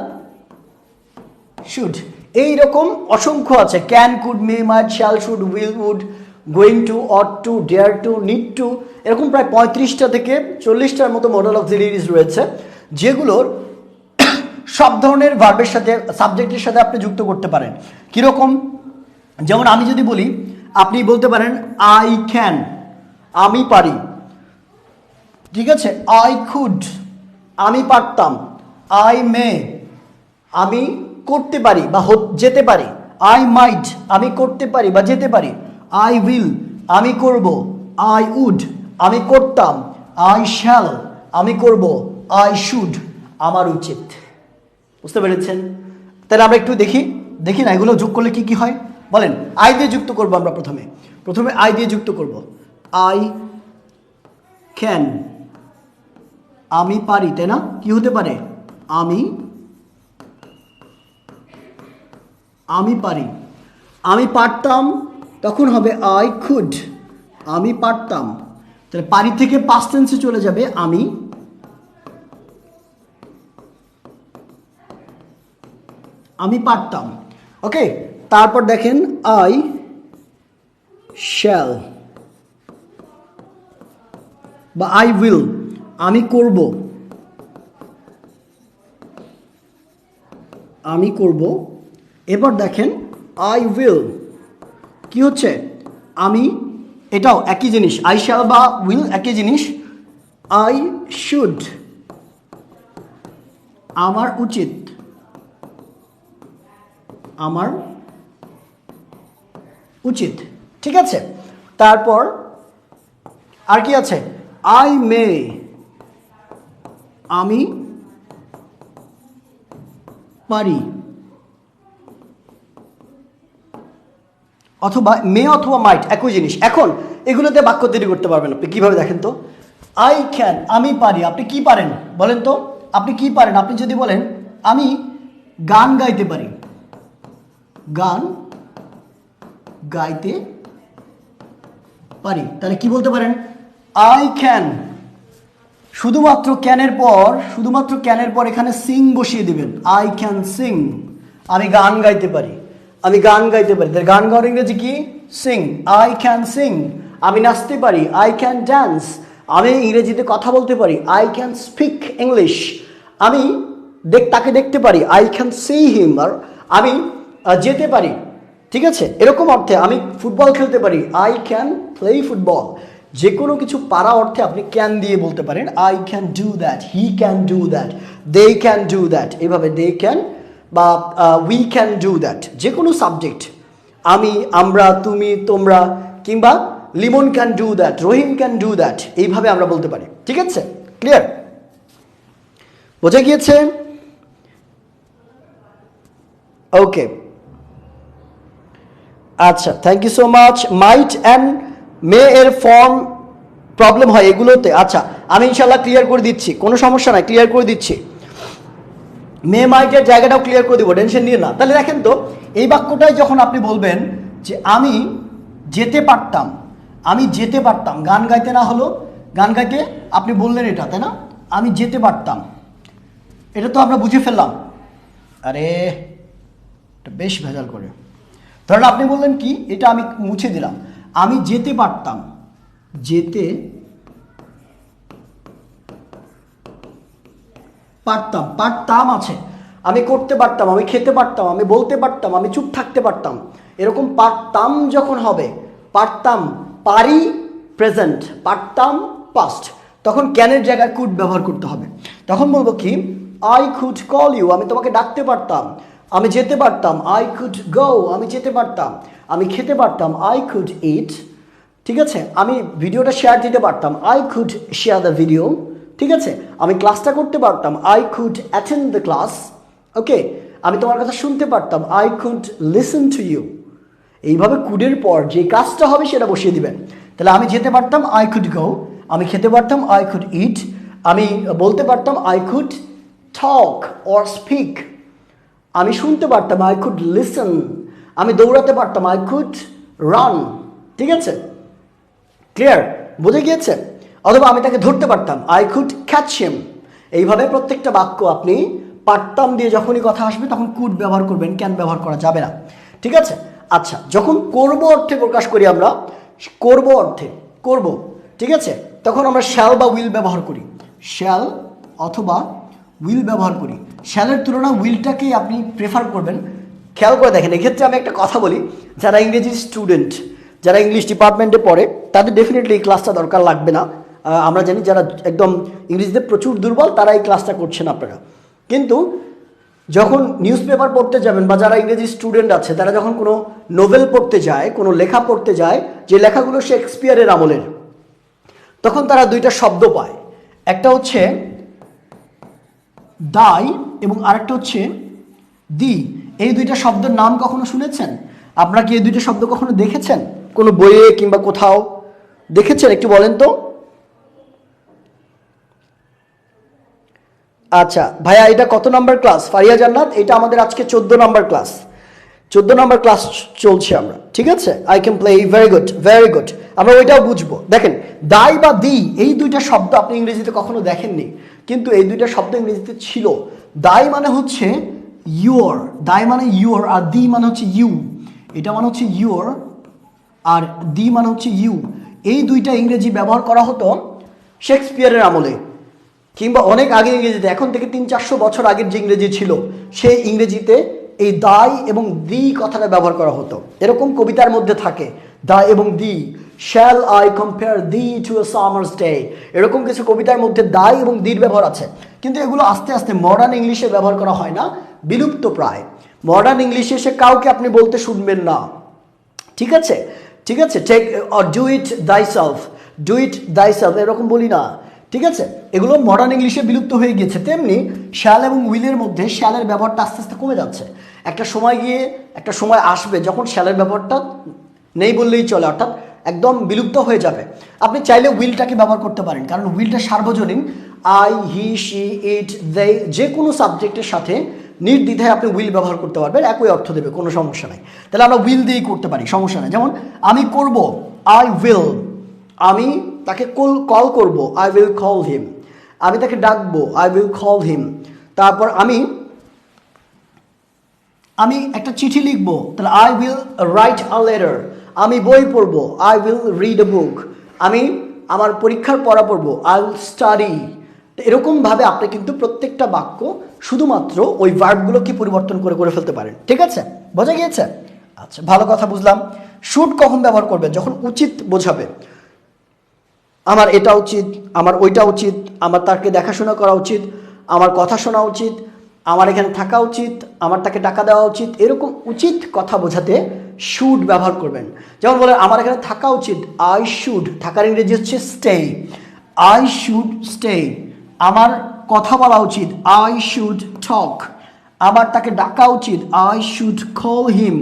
শুড, এইরকম অসংখ্য আছে। Can, could, may, might, shall, should, will, would, going to, ought to, dare to, need to, এরকম প্রায় 35টা থেকে 40টার মতো মডেল অক্সিলিয়ারিজ রয়েছে, যেগুলোর সব ধরনের ভার্বের সাথে, সাবজেক্টের সাথে আপনি যুক্ত করতে পারেন। কীরকম? যেমন আমি যদি বলি, আপনি বলতে পারেন আই ক্যান, আমি পারি, ঠিক আছে? আই কুড, আমি পারতাম। আই মে, আমি করতে পারি বা যেতে পারি। আই মাইট, আমি করতে পারি বা যেতে পারি। আই উইল, আমি করব। আই উড, আমি করতাম। আই শ্যাল, আমি করব। আই শুড, আমার উচিত। বুঝতে পেরেছেন? তাহলে আমরা একটু দেখি না এগুলো যোগ করলে কি কি হয় বলেন। আই দিয়ে যুক্ত করব আমরা, প্রথমে আই দিয়ে যুক্ত করব। আই ক্যান, আমি পারি, তাই না? কি হতে পারে? আমি পারি। আমি পারতাম, তখন হবে আই কুড, আমি পারতাম। তাহলে পারি থেকে পাস্ট টেন্সে চলে যাবে আমি পারতাম। ওকে, তারপর দেখেন আই শ্যাল বা আই উইল, আমি করব, এবার দেখেন আই উইল কি হচ্ছে? আমি, এটাও একই জিনিস, আই শ্যাল বা উইল একই জিনিস। আই শুড, আমার উচিত, ঠিক আছে? তারপর আর কি আছে? আই মে, আমি পারি, অথবা মে অথবা মাইট একই জিনিস। এখন এগুলোতে বাক্য তৈরি করতে পারবেন আপনি কিভাবে দেখেন তো। আই ক্যান, আমি পারি, আপনি কি পারেন বলেন তো? আপনি কি পারেন? আপনি যদি বলেন আমি গান গাইতে পারি, তাহলে কি বলতে পারেন? আই ক্যান, শুধুমাত্র ক্যানের পর এখানে সিং বসিয়ে দিবেন। আই ক্যান সিং, আমি গান গাইতে পারি। তাহলে গান গাওয়ার ইংরেজি কি? সিং। আই ক্যান সিং, আমি নাচতে পারি। আই ক্যান ডান্স, আমি ইংরেজিতে কথা বলতে পারি। আই ক্যান স্পিক ইংলিশ, আমি তাকে দেখতে পারি। আই ক্যান সি হিম, আর আমি যেতে পারি, ঠিক আছে? এরকম অর্থে আমি ফুটবল খেলতে পারি। I can play football. যে কোনো কিছু পারা অর্থে আপনি ক্যান দিয়ে বলতে পারেন I can do that, he can do that, they can do that, এভাবে দে ক্যান বা উই ক্যান ডু দ্যাট। যে কোনো সাবজেক্ট, আমি, আমরা, তুমি, তোমরা, কিংবা Limon can do that, Rahim can do that, এইভাবে আমরা বলতে পারি। ঠিক আছে, ক্লিয়ার? বোঝা গিয়েছে? ওকে, আচ্ছা, thank you so much. Might and may এর ফর্ম প্রবলেম হয় এগুলোতে। আচ্ছা, আমি ইনশাল্লাহ ক্লিয়ার করে দিচ্ছি, কোনো সমস্যা নাই, ক্লিয়ার করে দিচ্ছি। মে মাইটের জায়গাটাও ক্লিয়ার করে দিব, টেনশন নিয়ে না। তাহলে দেখেন তো, এই বাক্যটাই যখন আপনি বলবেন যে আমি যেতে পারতাম, আমি যেতে পারতাম, গান গাইতে না হলো, গান গাইতে আপনি বললেন এটা, তাই না? আমি যেতে পারতাম, এটা তো আমরা বুঝে ফেললাম। আরে এটা বেশ ভেজাল করে। ধরেন আপনি বললেন কি, এটা আমি মুছে দিলাম, আমি যেতে পারতাম, যেতে পারতাম, পারতাম আছে, আমি করতে পারতাম, আমি খেতে পারতাম, আমি বলতে পারতাম, আমি চুপ থাকতে পারতাম, এরকম পারতাম যখন হবে, পারতাম পারি প্রেজেন্ট, পারতাম পাস্ট, তখন ক্যানের জায়গায় কুড ব্যবহার করতে হবে। তখন বলবো কি, আই কুড কল ইউ, আমি তোমাকে ডাকতে পারতাম, আমি যেতে পারতাম, আই কুড গো, আমি যেতে পারতাম, আমি খেতে পারতাম, আই কুড ইট। ঠিক আছে, আমি ভিডিওটা শেয়ার দিতে পারতাম, I could share the video. ঠিক আছে, আমি ক্লাসটা করতে পারতাম, I could attend the class. Okay, আমি তোমার কথা শুনতে পারতাম, I could listen to you. এইভাবে কুডের পর যে কাজটা হবে সেটা বসিয়ে দিবেন। তাহলে আমি যেতে পারতাম, আই কুড গো, আমি খেতে পারতাম, আই কুড ইট, আমি বলতে পারতাম, I could talk or speak, আমি শুনতে পারতাম, আই কুড লিসেন, আমি দৌড়াতে পারতাম, আই কুড রান। ঠিক আছে, ক্লিয়ার? বুঝে গিয়েছে? অথবা আমি তাকে ধরতে পারতাম, আই কুড ক্যাচ হিম। এইভাবে প্রত্যেকটা বাক্য আপনি পারতাম দিয়ে যখনই কথা আসবে তখন কুড ব্যবহার করবেন, ক্যান ব্যবহার করা যাবে না। ঠিক আছে, আচ্ছা, যখন করব অর্থে প্রকাশ করি আমরা, করব অর্থে, করব, ঠিক আছে, তখন আমরা শ্যাল বা উইল ব্যবহার করি, শ্যাল অথবা উইল ব্যবহার করি। শ্যালের তুলনা উইলটাকেই আপনি প্রেফার করবেন। খেয়াল করে দেখেন, এক্ষেত্রে আমি একটা কথা বলি, যারা ইংরেজির স্টুডেন্ট, যারা ইংলিশ ডিপার্টমেন্টে পড়ে, তাদের ডেফিনেটলি এই ক্লাসটা দরকার লাগবে না। আমরা জানি যারা একদম ইংরেজিতে প্রচুর দুর্বল তারা এই ক্লাসটা করছেন আপনারা। কিন্তু যখন নিউজ পেপার পড়তে যাবেন বা যারা ইংরেজি স্টুডেন্ট আছে তারা যখন কোনো নোভেল পড়তে যায়, কোনো লেখা পড়তে যায়, যে লেখাগুলো শেক্সপিয়ারের আমলের, তখন তারা দুইটা শব্দ পায়, একটা হচ্ছে দাই এবং আরেকটা হচ্ছে দি। এই দুইটা শব্দের নাম কখনো শুনেছেন? আপনারা কি এই দুইটা শব্দ কখনো দেখেছেন কোনো বইয়ে কিংবা কোথাও দেখেছেন? একটু বলেন তো। আচ্ছা ভাইয়া, এটা কত নাম্বার ক্লাস? ফারিয়া জান্নাত, এটা আমাদের আজকে 14 নাম্বার ক্লাস, 14 নাম্বার ক্লাস চলছে আমরা। ঠিক আছে, I can play, very good, very good. আমরা ওইটাও বুঝবো। দেখেন, দাই বা দি, এই দুইটা শব্দ আপনি ইংরেজিতে কখনো দেখেননি, কিন্তু এই দুইটা শব্দ ইংরেজিতে ছিল। দাই মানে হচ্ছে ইউর, দাই মানে ইউর, আর দি মানে হচ্ছে ইউ। এটা মানে হচ্ছে ইউর আর দি মানে হচ্ছে ইউ। এই দুইটা ইংরেজি ব্যবহার করা হতো শেক্সপিয়ারের আমলে কিংবা অনেক আগে ইংরেজিতে, এখন থেকে 300-400 বছর আগের যে ইংরেজি ছিল সেই ইংরেজিতে এই দাই এবং দি কথাটা ব্যবহার করা হতো। এরকম কবিতার মধ্যে থাকে, দাই এবং thee, shall I compare thee to a summer's day, এরকম কিছু কবিতার মধ্যে দাই এবং দির ব্যবহার আছে। কিন্তু এগুলো আস্তে আস্তে মডার্ন ইংলিশে ব্যবহার করা হয় না, বিলুপ্ত প্রায়। মডার্ন ইংলিশে এসে কাউকে আপনি বলতে শুনবেন না। ঠিক আছে, ঠিক আছে, টেক অর ডু ইট দাই সেলফ, ডু ইট দাই সেলফ, এরকম বলি না। ঠিক আছে, এগুলো মডার্ন ইংলিশে বিলুপ্ত হয়ে গিয়েছে। তেমনি শ্যাল এবং উইলের মধ্যে শ্যালের ব্যবহারটা আস্তে আস্তে কমে যাচ্ছে। একটা সময় গিয়ে একটা সময় আসবে যখন শ্যালের ব্যবহারটা নেই বললেই চলে, অর্থাৎ একদম বিলুপ্ত হয়ে যাবে। আপনি চাইলে উইলটাকে ব্যবহার করতে পারেন, কারণ উইলটা সার্বজনীন। আই, হি, শি, ইট, দে, যে কোনো সাবজেক্টের সাথে নির্দ্বিধায় আপনি উইল ব্যবহার করতে পারবেন, একই অর্থ দেবে, কোনো সমস্যা নাই। তাহলে আমরা উইল দিয়েই করতে পারি, সমস্যা নেই। যেমন আমি করব, আই উইল, আমি তাকে কল করব, আই উইল কল হিম, আমি তাকে ডাকবো, আই উইল কল হিম। তারপর আমি একটা চিঠি লিখবো, তাহলে I will write a letter. আমি বই পড়বো, আই উইল রিড এ বুক। আমি আমার পরীক্ষার পড়া পড়বো, আই উইল স্টাডি। এরকমভাবে আপনি কিন্তু প্রত্যেকটা বাক্য শুধুমাত্র ওই ভার্বগুলোকে পরিবর্তন করে করে ফেলতে পারেন। ঠিক আছে, বোঝা গিয়েছে? আচ্ছা, ভালো কথা, বুঝলাম। শুড কখন ব্যবহার করবেন? যখন উচিত বোঝাবে। আমার এটা উচিত, আমার ওইটা উচিত, আমার তাকে দেখাশোনা করা উচিত, আমার কথা শোনা উচিত, আমার এখানে থাকা উচিত, আমার তাকে টাকা দেওয়া উচিত, এরকম উচিত কথা বোঝাতে শুড ব্যবহার করবেন। যেমন বলেন আমার এখানে থাকা উচিত, আই শুড, থাকার ইংরেজি হচ্ছে স্টে, আই শুড স্টে। আমার কথা বলা উচিত, আই শুড টক। আমার তাকে ডাকা উচিত, আই শুড কল হিম।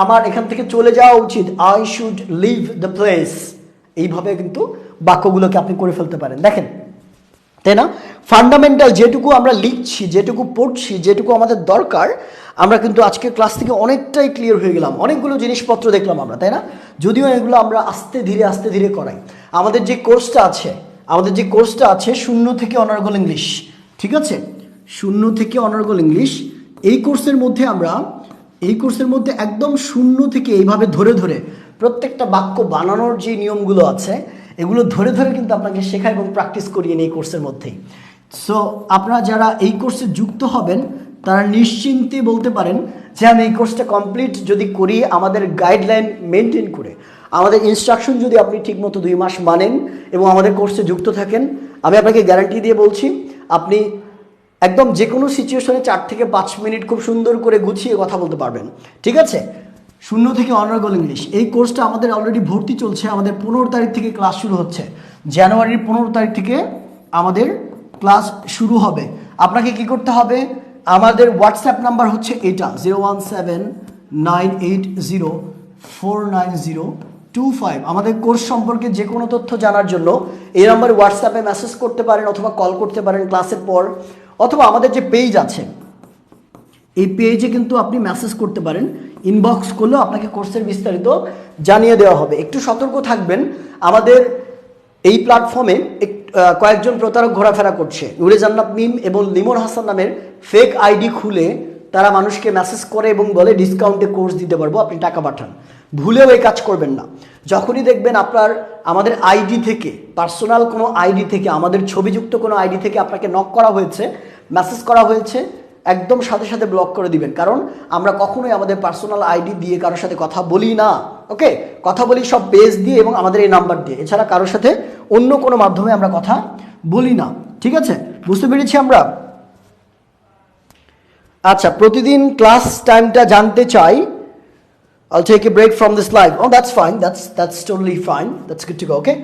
আমার এখান থেকে চলে যাওয়া উচিত, I should leave the place. এইভাবে কিন্তু বাক্যগুলোকে আপনি করে ফেলতে পারেন। দেখেন, তাই না? ফান্ডামেন্টাল যেটুকু আমরা লিখছি, যেটুকু পড়ছি, যেটুকু আমাদের দরকার, আমরা কিন্তু আজকের ক্লাস থেকে অনেকটাই ক্লিয়ার হয়ে গেলাম, অনেকগুলো জিনিসপত্র দেখলাম আমরা, তাই না? যদিও এগুলো আমরা আস্তে ধীরে করাই। আমাদের যে কোর্সটা আছে 0 থেকে অনার্গল ইংলিশ, ঠিক আছে? 0 থেকে অনার্গল ইংলিশ, এই কোর্সের মধ্যে একদম 0 থেকে এইভাবে ধরে প্রত্যেকটা বাক্য বানানোর যে নিয়মগুলো আছে এগুলো ধরে কিন্তু আপনাকে শেখা এবং প্র্যাকটিস করিয়ে নিই এই কোর্সের মধ্যেই। সো আপনারা যারা এই কোর্সে যুক্ত হবেন তারা নিশ্চিন্তে বলতে পারেন যে আমি এই কোর্সটা কমপ্লিট যদি করি, আমাদের গাইডলাইন মেনটেন করে, আমাদের ইনস্ট্রাকশন যদি আপনি ঠিকমতো 2 মাস মানেন এবং আমাদের কোর্সে যুক্ত থাকেন, আমি আপনাকে গ্যারান্টি দিয়ে বলছি আপনি একদম যে কোনো সিচুয়েশনে 4 থেকে 5 মিনিট খুব সুন্দর করে গুছিয়ে কথা বলতে পারবেন, ঠিক আছে? 0 থেকে অনার্গল ইংলিশ এই কোর্সটা আমাদের অলরেডি ভর্তি চলছে। আমাদের 15 তারিখ থেকে ক্লাস শুরু হচ্ছে, জানুয়ারির 15 তারিখ থেকে আমাদের ক্লাস শুরু হবে। আপনাকে কি করতে হবে? আমাদের হোয়াটসঅ্যাপ নাম্বার হচ্ছে এটা 0179804902 আমাদের কোর্স সম্পর্কে যে কোনো তথ্য জানার জন্য এই নাম্বারে হোয়াটসঅ্যাপে মেসেজ করতে পারেন অথবা কল করতে পারেন ক্লাসের পর, অথবা আমাদের যে পেজ আছে এই পেজে কিন্তু আপনি মেসেজ করতে পারেন, ইনবক্স করলেও আপনাকে কোর্সের বিস্তারিত জানিয়ে দেওয়া হবে। একটু সতর্ক থাকবেন, আমাদের এই প্ল্যাটফর্মে কয়েকজন প্রতারক ঘোরাফেরা করছে। নুরে জান্নাত মিম এবং লিমন হাসান নামের ফেক আইডি খুলে তারা মানুষকে মেসেজ করে এবং বলে ডিসকাউন্টে কোর্স দিতে পারবো, আপনি টাকা পাঠান। ভুলেও এই কাজ করবেন না। যখনই দেখবেন আমাদের আইডি থেকে, পার্সোনাল কোনো আইডি থেকে, আমাদের ছবিযুক্ত কোনো আইডি থেকে আপনাকে নক করা হয়েছে, মেসেজ করা হয়েছে, একদম সাথে ব্লক করে দিবেন। কারণ আমরা কখনোই আমাদের পার্সোনাল আইডি দিয়ে কারোর সাথে কথা বলি না। ওকে, কথা বলি সব পেজ দিয়ে এবং আমাদের এই নাম্বার দিয়ে, এছাড়া কারোর সাথে অন্য কোনো মাধ্যমে আমরা কথা বলি না, ঠিক আছে? বুঝতে পেরেছি আমরা? আচ্ছা, প্রতিদিন ক্লাস টাইমটা জানতে চাই। I'll take a break from this live. Oh, that's fine. That's totally fine. That's good to go. Okay.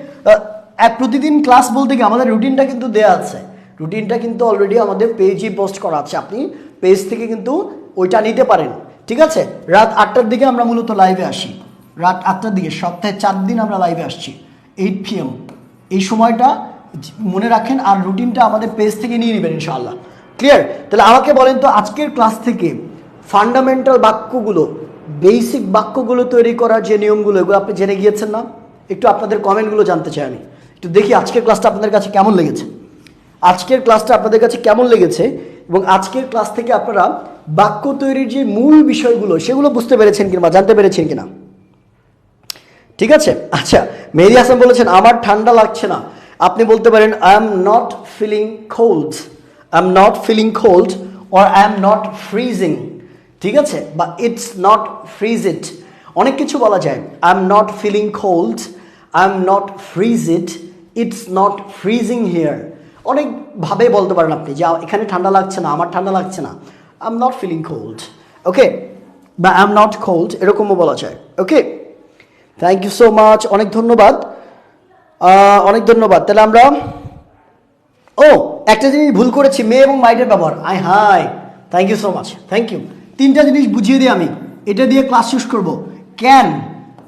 প্রতিদিন ক্লাস বলতে কি আমাদের রুটিনটা কিন্তু দেয়া আছে। রুটিনটা কিন্তু অলরেডি আমাদের পেজে পোস্ট করা আছে। আপনি পেজ থেকে কিন্তু ওইটা নিতে পারেন, ঠিক আছে? রাত 8টার দিকে আমরা মূলত লাইভে আসি, রাত 8টার দিকে, সপ্তাহে 4 দিন আমরা লাইভে আসছি 8 PM। এই সময়টা মনে রাখেন, আর রুটিনটা আমাদের পেজ থেকে নিয়ে নেবেন ইনশাআল্লাহ। ক্লিয়ার? তাহলে আমাকে বলেন তো আজকের ক্লাস থেকে ফান্ডামেন্টাল বাক্যগুলো, বেসিক বাক্যগুলো তৈরি করার যে নিয়মগুলো, এগুলো আপনি জেনে গিয়েছেন না? একটু আপনাদের কমেন্টগুলো জানতে চাই আমি, একটু দেখি আজকের ক্লাসটা আপনাদের কাছে কেমন লেগেছে। এবং আজকের ক্লাস থেকে আপনারা বাক্য তৈরির যে মূল বিষয়গুলো সেগুলো বুঝতে পেরেছেন কিনা, জানতে পেরেছেন কিনা? ঠিক আছে। আচ্ছা, মেহেদি হাসান বলেছেন আমার ঠান্ডা লাগছে না। আপনি বলতে পারেন I am not feeling cold or I am not freezing, ঠিক আছে? বা ইটস নট ফ্রিজ ইট, অনেক কিছু বলা যায়। I am not feeling cold, I am not freeze it, it's not freezing here. অনেকভাবে বলতে পারেন আপনি যে এখানে ঠান্ডা লাগছে না, আমার ঠান্ডা লাগছে না, I am not feeling cold, okay? বা আই এম নট কোল্ড, এরকমও বলা যায়। Okay, thank you so much, অনেক ধন্যবাদ। তাহলে আমরা একটা জিনিস ভুল করেছি, মে এবং মাইটের ব্যবহার। Hi, thank you so much, thank you. 3টা জিনিস বুঝিয়ে দিই আমি, এটা দিয়ে ক্লাস শেষ করব। ক্যান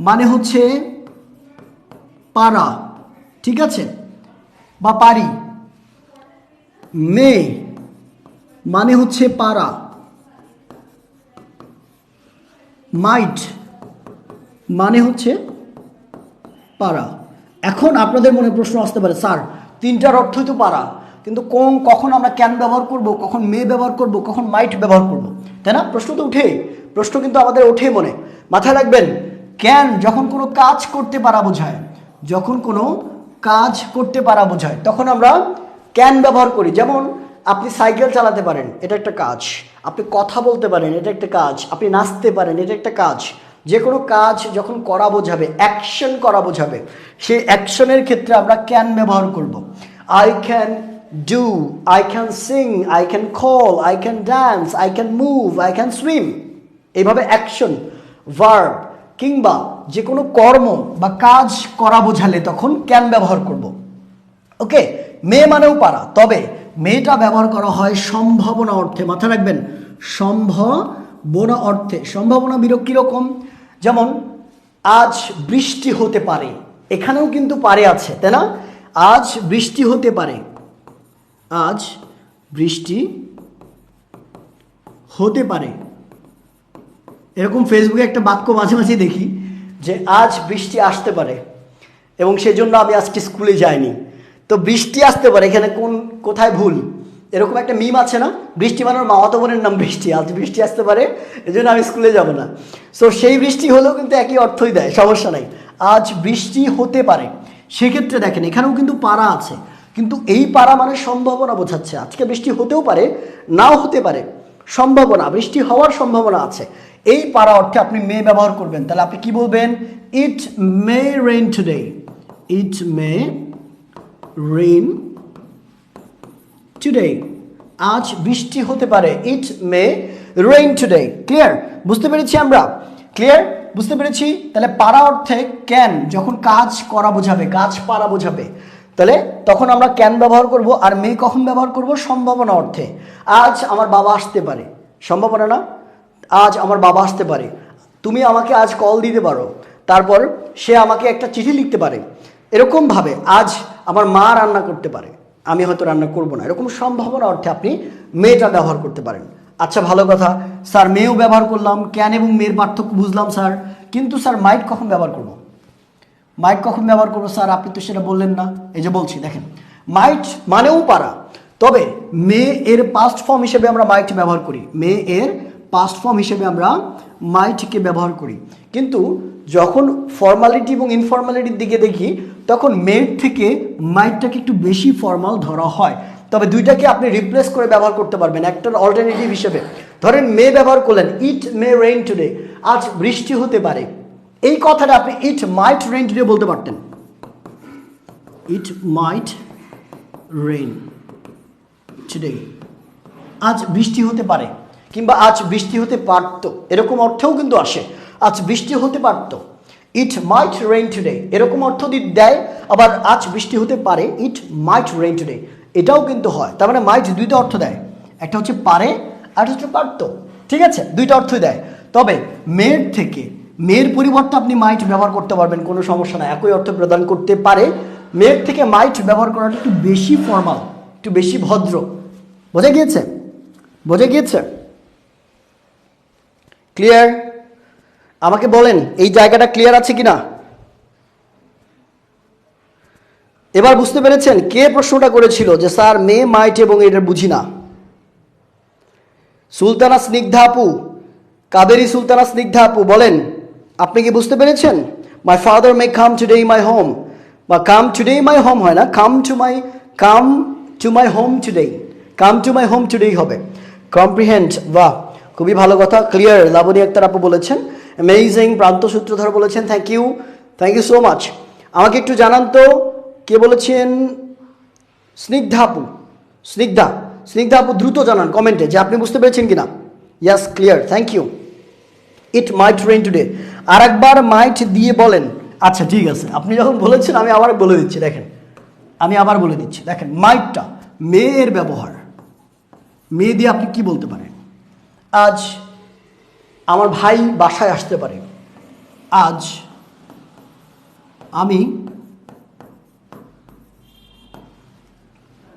মানে হচ্ছে পারা, ঠিক আছে, বা পারি। মে মানে হচ্ছে পারা। মাইট মানে হচ্ছে পারা। এখন আপনাদের মনে প্রশ্ন আসতে পারে, স্যার 3টার অর্থই তো পারা, কিন্তু কখন আমরা ক্যান ব্যবহার করব, কখন মে ব্যবহার করব, কখন মাইট ব্যবহার করব, তাই না? প্রশ্ন কিন্তু আমাদের ওঠে মনে। মাথায় রাখবেন, ক্যান যখন কোনো কাজ করতে পারা বোঝায়, তখন আমরা ক্যান ব্যবহার করি। যেমন আপনি সাইকেল চালাতে পারেন, এটা একটা কাজ। আপনি কথা বলতে পারেন, এটা একটা কাজ। আপনি নাচতে পারেন, এটা একটা কাজ। যে কোনো কাজ যখন করা বোঝাবে, অ্যাকশন করা বোঝাবে, সেই অ্যাকশনের ক্ষেত্রে আমরা ক্যান ব্যবহার করব। I can do, I can sing, I can call, I can dance, I can move, I can swim. এইভাবে অ্যাকশন, ভার্ব কিংবা যে কোনো কর্ম বা কাজ করা বোঝালে তখন ক্যান ব্যবহার করব। ওকে, মে মানেও পারা, তবে মেটা ব্যবহার করা হয় সম্ভাবনা অর্থে। মাথায় রাখবেন, সম্ভাবনা অর্থে। সম্ভাবনা বিরোগ কীরকম? যেমন আজ বৃষ্টি হতে পারে, এখানেও কিন্তু পারে আছে, তাই না? আজ বৃষ্টি হতে পারে, আজ বৃষ্টি হতে পারে। এরকম ফেসবুকে একটা বাক্য মাঝে মাঝে দেখি যে আজ বৃষ্টি আসতে পারে এবং সেজন্য আমি আজকে স্কুলে যাইনি। তো বৃষ্টি আসতে পারে, এখানে কোথায় ভুল? এরকম একটা মিম আছে না, বৃষ্টি মানে মামাতো বোনের নাম বৃষ্টি, আজ বৃষ্টি আসতে পারে এজন্য আমি স্কুলে যাব না। সো সেই বৃষ্টি হলেও কিন্তু একই অর্থই দেয়, সমস্যা নাই। আজ বৃষ্টি হতে পারে, সেক্ষেত্রে দেখেন এখানেও কিন্তু পারা আছে, কিন্তু এই পারা মানে সম্ভাবনা বোঝাচ্ছে। আজকে বৃষ্টি হতেও পারে, নাও হতে পারে, সম্ভাবনা, বৃষ্টি হওয়ার সম্ভাবনা আছে। এই পারা অর্থে আপনি মে ব্যবহার করবেন, তাহলে আপনি কি বলবেন? ইট মে রেইন টুডে, ইট মে রেইন টুডে, আজ বৃষ্টি হতে পারে, ইট মে রেইন টুডে। ক্লিয়ার? বুঝতে পেরেছি আমরা? ক্লিয়ার? বুঝতে পেরেছি? তাহলে পারা অর্থে ক্যান, যখন কাজ করা বোঝাবে, কাজ পারা বোঝাবে, তাহলে তখন আমরা ক্যান ব্যবহার করব। আর মে কখন ব্যবহার করব? সম্ভাবনা অর্থে। আজ আমার বাবা আসতে পারে, সম্ভাবনা না? আজ আমার বাবা আসতে পারে, তুমি আমাকে আজ কল দিতে পারো, তারপর সে আমাকে একটা চিঠি লিখতে পারে। এরকমভাবে আজ আমার মা রান্না করতে পারে, আমি হয়তো রান্না করব না। এরকম সম্ভাবনা অর্থে আপনি মেটা ব্যবহার করতে পারেন। আচ্ছা, ভালো কথা স্যার, মেও ব্যবহার করলাম, ক্যান এবং মেয়ের পার্থক্য বুঝলাম স্যার, কিন্তু স্যার মাইট কখন ব্যবহার করব? মাইট কখন ব্যবহার করবো স্যার? আপনি তো সেটা বললেন না। এই যে বলছি, দেখেন মাইট মানেও পারা, তবে মে এর পাস্ট ফর্ম হিসেবে আমরা মাইট ব্যবহার করি, মে এর পাস্ট ফর্ম হিসেবে আমরা মাইটকে ব্যবহার করি। কিন্তু যখন ফর্মালিটি এবং ইনফর্মালিটির দিকে দেখি তখন মের থেকে মাইটটাকে একটু বেশি ফর্মাল ধরা হয়। তবে দুইটাকে আপনি রিপ্লেস করে ব্যবহার করতে পারবেন একটার অল্টারনেটিভ হিসেবে। ধরেন মে ব্যবহার করলেন, ইট মে রেইন টুডে, আজ বৃষ্টি হতে পারে। এই কথাটা আপনি ইট মাইট রেইন টুডে বলতে পারতেন, ইট মাইট রেইন টুডে, আজ বৃষ্টি হতে পারে, কিংবা আজ বৃষ্টি হতে পারত, এরকম অর্থেও কিন্তু আসে। আজ বৃষ্টি হতে পারত, ইট মাইট রেইন টুডে, এরকম অর্থ দেয়। আবার আজ বৃষ্টি হতে পারে, ইট মাইট রেইন টুডে, এটাও কিন্তু হয়। তার মানে মাইট দুইটা অর্থ দেয়, একটা হচ্ছে পারে আর হচ্ছে পারত। ঠিক আছে, দুইটা অর্থই দেয়। তবে মের থেকে, মের পরিবর্তে আপনি মাইট ব্যবহার করতে পারবেন, কোনো সমস্যা না, একই অর্থ প্রদান করতে পারে। মের থেকে মাইট ব্যবহার করাটা একটু বেশি ফর্মাল, একটু বেশি ভদ্র। বোঝা গিয়েছে? বোঝা গিয়েছে? ক্লিয়ার? আমাকে বলেন এই জায়গাটা ক্লিয়ার আছে কিনা? এবার বুঝতে পেরেছেন কে প্রশ্নটা করেছিল যে স্যার মে মাইট এবং এটা বুঝি না? সুলতানা স্নিগ্ধা আপু, কাবেরী সুলতানা স্নিগ্ধা আপু, বলেন আপনি কি বুঝতে পেরেছেন? My father may come today my home, বা কাম টুডে মাই হোম হয় না, come to my home today, come to my home টুডেই হবে। কম্প্রিহেন্ড, বাহ, খুবই ভালো কথা। ক্লিয়ার, লাবণী আক্তার আপু বলেছেন, অ্যামেজিং। প্রান্ত সূত্রধর বলেছেন থ্যাংক ইউ সো মাচ। আমাকে একটু জানান তো কে বলেছেন? স্নিগ্ধা আপু, স্নিগ্ধা আপু দ্রুত জানান কমেন্টে যে আপনি বুঝতে পেরেছেন কিনা। Yes, clear, thank you. It might rain today, আর একবার মাইট দিয়ে বলেন। আচ্ছা ঠিক আছে, আপনি যখন বলেছেন আমি আবার বলে দিচ্ছি। দেখেন আমি আবার বলে দিচ্ছি, দেখেন মাইটটা মেয়ের ব্যবহার, মেয়ে দিয়ে আপনি কি বলতে পারেন? আজ আমার ভাই বাসায় আসতে পারে, আজ আমি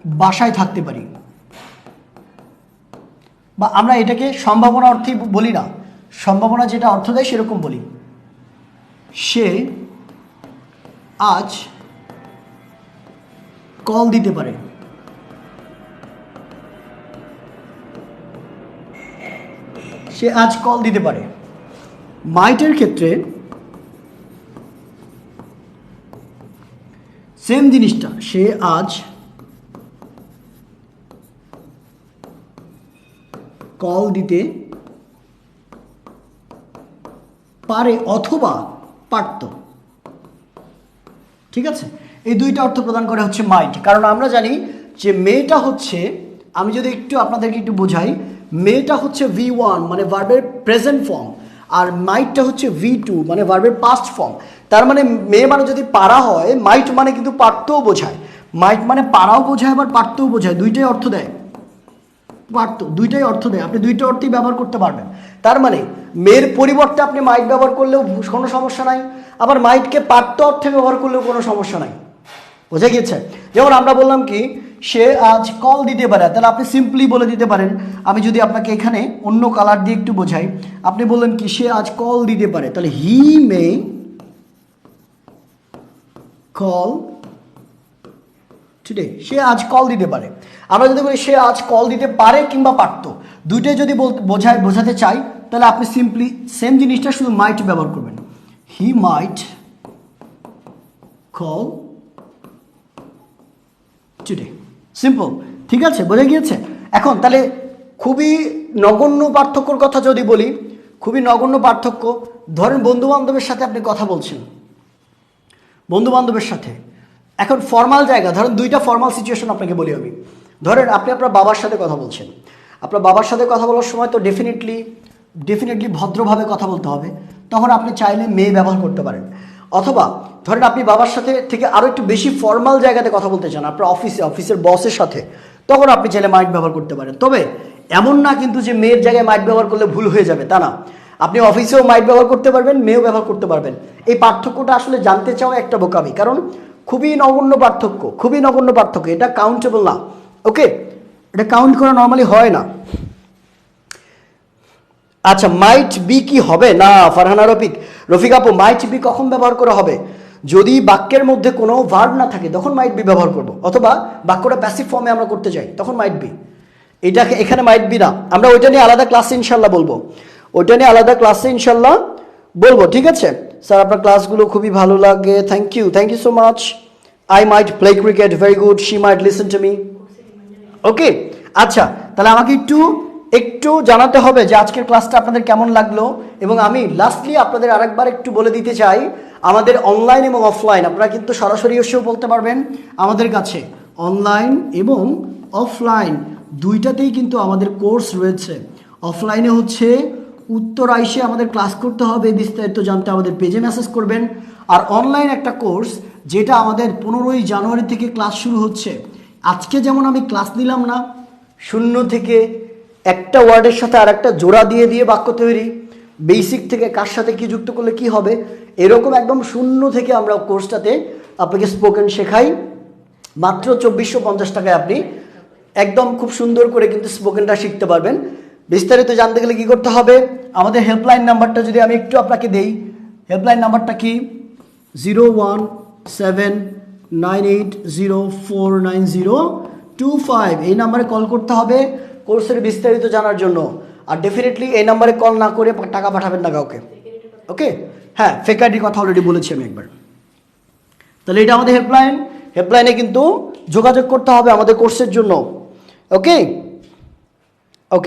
বাসায় থাকতে পারি, বা আমরা এটাকে সম্ভাবনা অর্থেই বলি না, সম্ভাবনা যেটা অর্থ দেয় সেরকম বলি। সে আজ কল দিতে পারে, সে আজ কল দিতে পারে। মাইটের ক্ষেত্রে সেম জিনিসটা, সে আজ কল দিতে পারে অথবা পারত। ঠিক আছে, এই দুইটা অর্থ প্রদান করে হচ্ছে মাইট। কারণ আমরা জানি যে মেয়েটা হচ্ছে, আমি যদি একটু আপনাদেরকে একটু বোঝাই, মেয়েটা হচ্ছে V1 মানে ভার্বের প্রেজেন্ট ফর্ম, আর মাইটটা হচ্ছে V2 মানে ভার্বের পাস্ট ফর্ম। তার মানে মে মানে যদি পারা হয়, মাইট মানে কিন্তু পারতেও বোঝায়। মাইট মানে পারাও বোঝায় আবার পারতেও বোঝায়, দুইটাই অর্থ দেয়। পারত দুইটাই অর্থ দেয়, আপনি দুইটা অর্থই ব্যবহার করতে পারবেন। তার মানে মেয়ের পরিবর্তে আপনি মাইট ব্যবহার করলেও কোনো সমস্যা নাই, আবার মাইটকে পারত অর্থে ব্যবহার করলেও কোনো সমস্যা নাই। বোঝা গিয়েছে? যেমন আমরা বললাম কি, সে আজ কল দিতে পারে, তাহলে আপনি সিম্পলি বলে দিতে পারেন। আমি যদি আপনাকে এখানে অন্য কালার দিয়ে একটু বোঝাই, আপনি বললেন কি সে আজ কল দিতে পারে, তাহলে হি মে কল টুডে, সে আজ কল দিতে পারে। আমরা যদি বলি সে আজ কল দিতে পারে কিংবা পারত, দুইটাই যদি বোঝাতে চাই, তাহলে আপনি সিম্পলি সেম জিনিসটা শুধু মাইট ব্যবহার করবেন। হি মাইট কল টুডে, সিম্পল। ঠিক আছে, বোঝা গিয়েছে? এখন তাহলে খুবই নগণ্য পার্থক্যর কথা যদি বলি, খুবই নগণ্য পার্থক্য, ধরেন বন্ধু বান্ধবের সাথে আপনি কথা বলছেন, বন্ধু বান্ধবের সাথে, এখন ফর্মাল জায়গা, ধরেন দুইটা ফর্মাল সিচুয়েশন আপনাকে বলি আমি। ধরেন আপনি আপনার বাবার সাথে কথা বলছেন, আপনার বাবার সাথে কথা বলার সময় তো ডেফিনেটলি ভদ্রভাবে কথা বলতে হবে, তখন আপনি চাইলে মেয়ে ব্যবহার করতে পারেন। অথবা ধরেন আপনি বাবার সাথে থেকে আরও একটু বেশি ফর্মাল জায়গাতে কথা বলতে চান, আপনার অফিসের বসের সাথে, তখন আপনি চাইলে মাইট ব্যবহার করতে পারেন। তবে এমন না কিন্তু যে মেয়ের জায়গায় মাইট ব্যবহার করলে ভুল হয়ে যাবে, তা না। আপনি অফিসেও মাইট ব্যবহার করতে পারবেন, মেয়েও ব্যবহার করতে পারবেন। এই পার্থক্যটা আসলে জানতে চাও একটা বোকামি, কারণ খুবই নগণ্য পার্থক্য, এটা কাউন্টেবল না। ওকে, এটা কাউন্ট করা নর্মালি হয় না। আচ্ছা, মাইট বি কি হবে না? ফারহানা রফিক আপু, মাইট বি কখন ব্যবহার করা হবে? যদি বাক্যের মধ্যে কোনো ভার্ব না থাকে তখন মাইট বি ব্যবহার করব, অথবা বাক্যটা প্যাসিভ ফর্মে আমরা করতে চাই তখন মাইট বি। এটাকে এখানে মাইট বি না, আমরা ওইটা নিয়ে আলাদা ক্লাসে ইনশাল্লাহ বলবো, ঠিক আছে? স্যার আপনার ক্লাসগুলো খুবই ভালো লাগে, thank you so much. I might play cricket, very good, she might listen to me. Okay, আচ্ছা, তাহলে আমাকে একটু জানাতে হবে যে আজকের ক্লাসটা আপনাদের কেমন লাগলো। এবং আমি লাস্টলি আপনাদের আরেকবার একটু বলে দিতে চাই, আমাদের অনলাইন এবং অফলাইন, আপনারা কিন্তু সরাসরি এসেও বলতে পারবেন আমাদের কাছে, অনলাইন এবং অফলাইন দুইটাতেই কিন্তু আমাদের কোর্স রয়েছে। অফলাইনে হচ্ছে উত্তর আইসে আমাদের ক্লাস করতে হবে, বিস্তারিত জানতে আমাদের পেজে মেসেজ করবেন। আর অনলাইন একটা কোর্স যেটা আমাদের 15ই জানুয়ারি থেকে ক্লাস শুরু হচ্ছে। আজকে যেমন আমি ক্লাস নিলাম না, শূন্য থেকে একটা ওয়ার্ডের সাথে আর একটা জোড়া দিয়ে বাক্য তৈরি, বেসিক থেকে কার সাথে কি যুক্ত করলে কি হবে, এরকম একদম শূন্য থেকে আমরা কোর্সটাতে আপনাকে স্পোকেন শেখাই। মাত্র 2450 টাকায় আপনি একদম খুব সুন্দর করে কিন্তু স্পোকেনটা শিখতে পারবেন। বিস্তারিত জানতে গেলে কি করতে হবে, আমাদের হেল্পলাইন নাম্বারটা যদি আমি একটু আপনাকে দেই, হেল্পলাইন নাম্বারটা কি? 01798049025, এই নাম্বারে কল করতে হবে কোর্সের বিস্তারিত জানার জন্য। আর ডেফিনেটলি এই নাম্বারে কল না করে টাকা পাঠাবেন না কাউকে। ওকে, হ্যাঁ, ফেক আইডির কথা অলরেডি বলেছি আমি একবার। তাহলে এটা আমাদের হেল্পলাইনে কিন্তু যোগাযোগ করতে হবে আমাদের কোর্সের জন্য। Okay,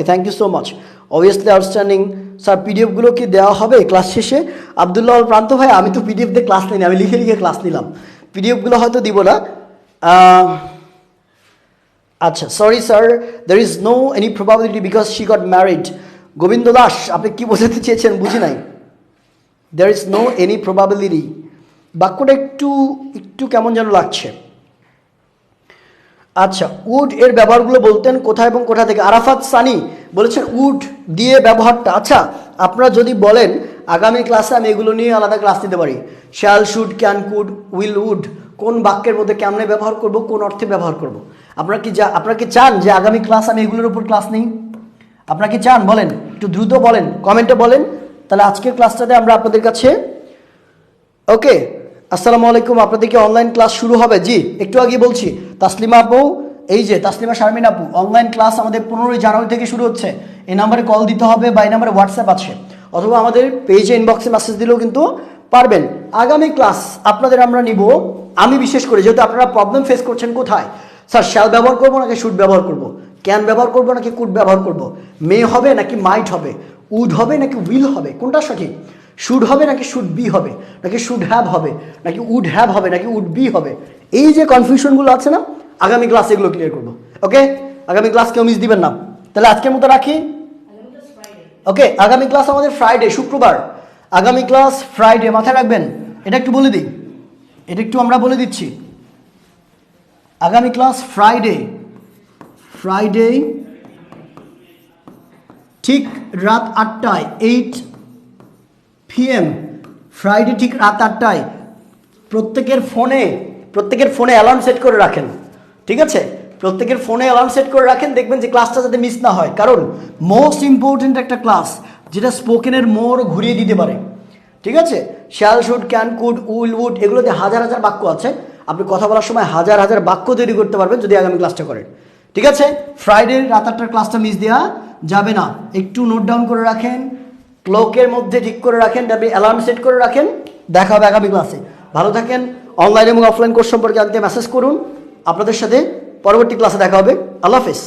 thank you so much, obviously outstanding. Sir পিডিএফগুলো কি দেওয়া হবে ক্লাস শেষে? আব্দুল্লাহ প্রান্ত ভাই, আমি তো পিডিএফ দিয়ে ক্লাস নিই, আমি লিখে ক্লাস নিলাম, পিডিএফগুলো হয়তো দিব না। আচ্ছা, sorry sir, there is no any probability because she got married. Gobinda Das, আপনি কি বোঝাতে চেয়েছেন বুঝি নাই। There is no any probability, বাক্যটা একটু কেমন যেন লাগছে। আচ্ছা, উড এর ব্যবহারগুলো বলতেন কোথায় এবং কোথা থেকে? আরাফাত সানি বলেছেন উড দিয়ে ব্যবহারটা। আচ্ছা, আপনারা যদি বলেন আগামী ক্লাসে আমি এগুলো নিয়ে আলাদা ক্লাস নিতে পারি। Shall, should, can, could, will, would কোন বাক্যের মধ্যে কেমনে ব্যবহার করব, কোন অর্থে ব্যবহার করব। আপনারা কি চান যে আগামী ক্লাস আমি এগুলোর উপর ক্লাস নিই? আপনারা কি চান? বলেন, একটু দ্রুত বলেন, কমেন্টে বলেন। তাহলে আজকের ক্লাসটাতে আমরা আপনাদের কাছে। ওকে, আসসালামু আলাইকুম, আপনাদের কি অনলাইন ক্লাস শুরু হবে? জি, একটু আগে বলছি। তাসলিমা আপু, এই যে তাসলিমা শারমিন আপু, অনলাইন ক্লাস আমাদের 15ই জানুয়ারি থেকে শুরু হচ্ছে। এই নাম্বারে কল দিতে হবে বা এই নাম্বারে হোয়াটসঅ্যাপ আছে, অথবা আমাদের পেজে ইনবক্সে মেসেজ দিলেও কিন্তু পারবেন। আগামী ক্লাস আপনাদের আমরা নিব, আমি বিশেষ করে, যেহেতু আপনারা প্রবলেম ফেস করছেন কোথায়, স্যার শ্যাল ব্যবহার করবো নাকি শুড ব্যবহার করব, ক্যান ব্যবহার করবো নাকি কুড ব্যবহার করব, মে হবে নাকি মাইট হবে, উড হবে নাকি উইল হবে, কোনটা সঠিক, শুড হবে নাকি শুড বি হবে, নাকি শুড হ্যাভ হবে, নাকি উড হ্যাভ হবে, নাকি উড বি হবে, এই যে কনফিউশনগুলো আছে না, আগামী ক্লাসে এগুলো ক্লিয়ার করবো। ওকে, আগামী ক্লাস কেউ মিস দিবেন না। তাহলে আজকের মতো রাখি। ওকে, আগামী ক্লাস আমাদের ফ্রাইডে, শুক্রবার। আগামী ক্লাস ফ্রাইডে, মাথায় রাখবেন। এটা একটু বলে দিই, এটা একটু আমরা বলে দিচ্ছি। আগামী ক্লাস ফ্রাইডে, ফ্রাইডে ঠিক রাত 8টায়, 8 PM, ফ্রাইডে ঠিক রাত 8টায়। প্রত্যেকের ফোনে অ্যালার্ম সেট করে রাখেন, ঠিক আছে? প্রত্যেকের ফোনে অ্যালার্ম সেট করে রাখেন, দেখবেন যে ক্লাসটা যাতে মিস না হয়। কারণ মোস্ট ইম্পর্টেন্ট একটা ক্লাস, যেটা স্পোকেনের মোড় ঘুরিয়ে দিতে পারে, ঠিক আছে? Shall, should, can, could, will, would, এগুলোতে হাজার হাজার বাক্য আছে। আপনি কথা বলার সময় হাজার হাজার বাক্য তৈরি করতে পারবেন যদি আগামী ক্লাসটা করেন, ঠিক আছে? ফ্রাইডে রাত 8টার ক্লাসটা মিস দেওয়া যাবে না। একটু নোট ডাউন করে রাখেন, ক্লকের মধ্যে ঠিক করে রাখেন, অ্যালার্ম সেট করে রাখেন। দেখা হবে আগামী ক্লাসে। ভালো থাকেন। অনলাইন এবং অফলাইন কোর্স সম্পর্কে জানতে মেসেজ করুন। আপনাদের সাথে পরবর্তী ক্লাসে দেখা হবে। আল্লাহ হাফেজ।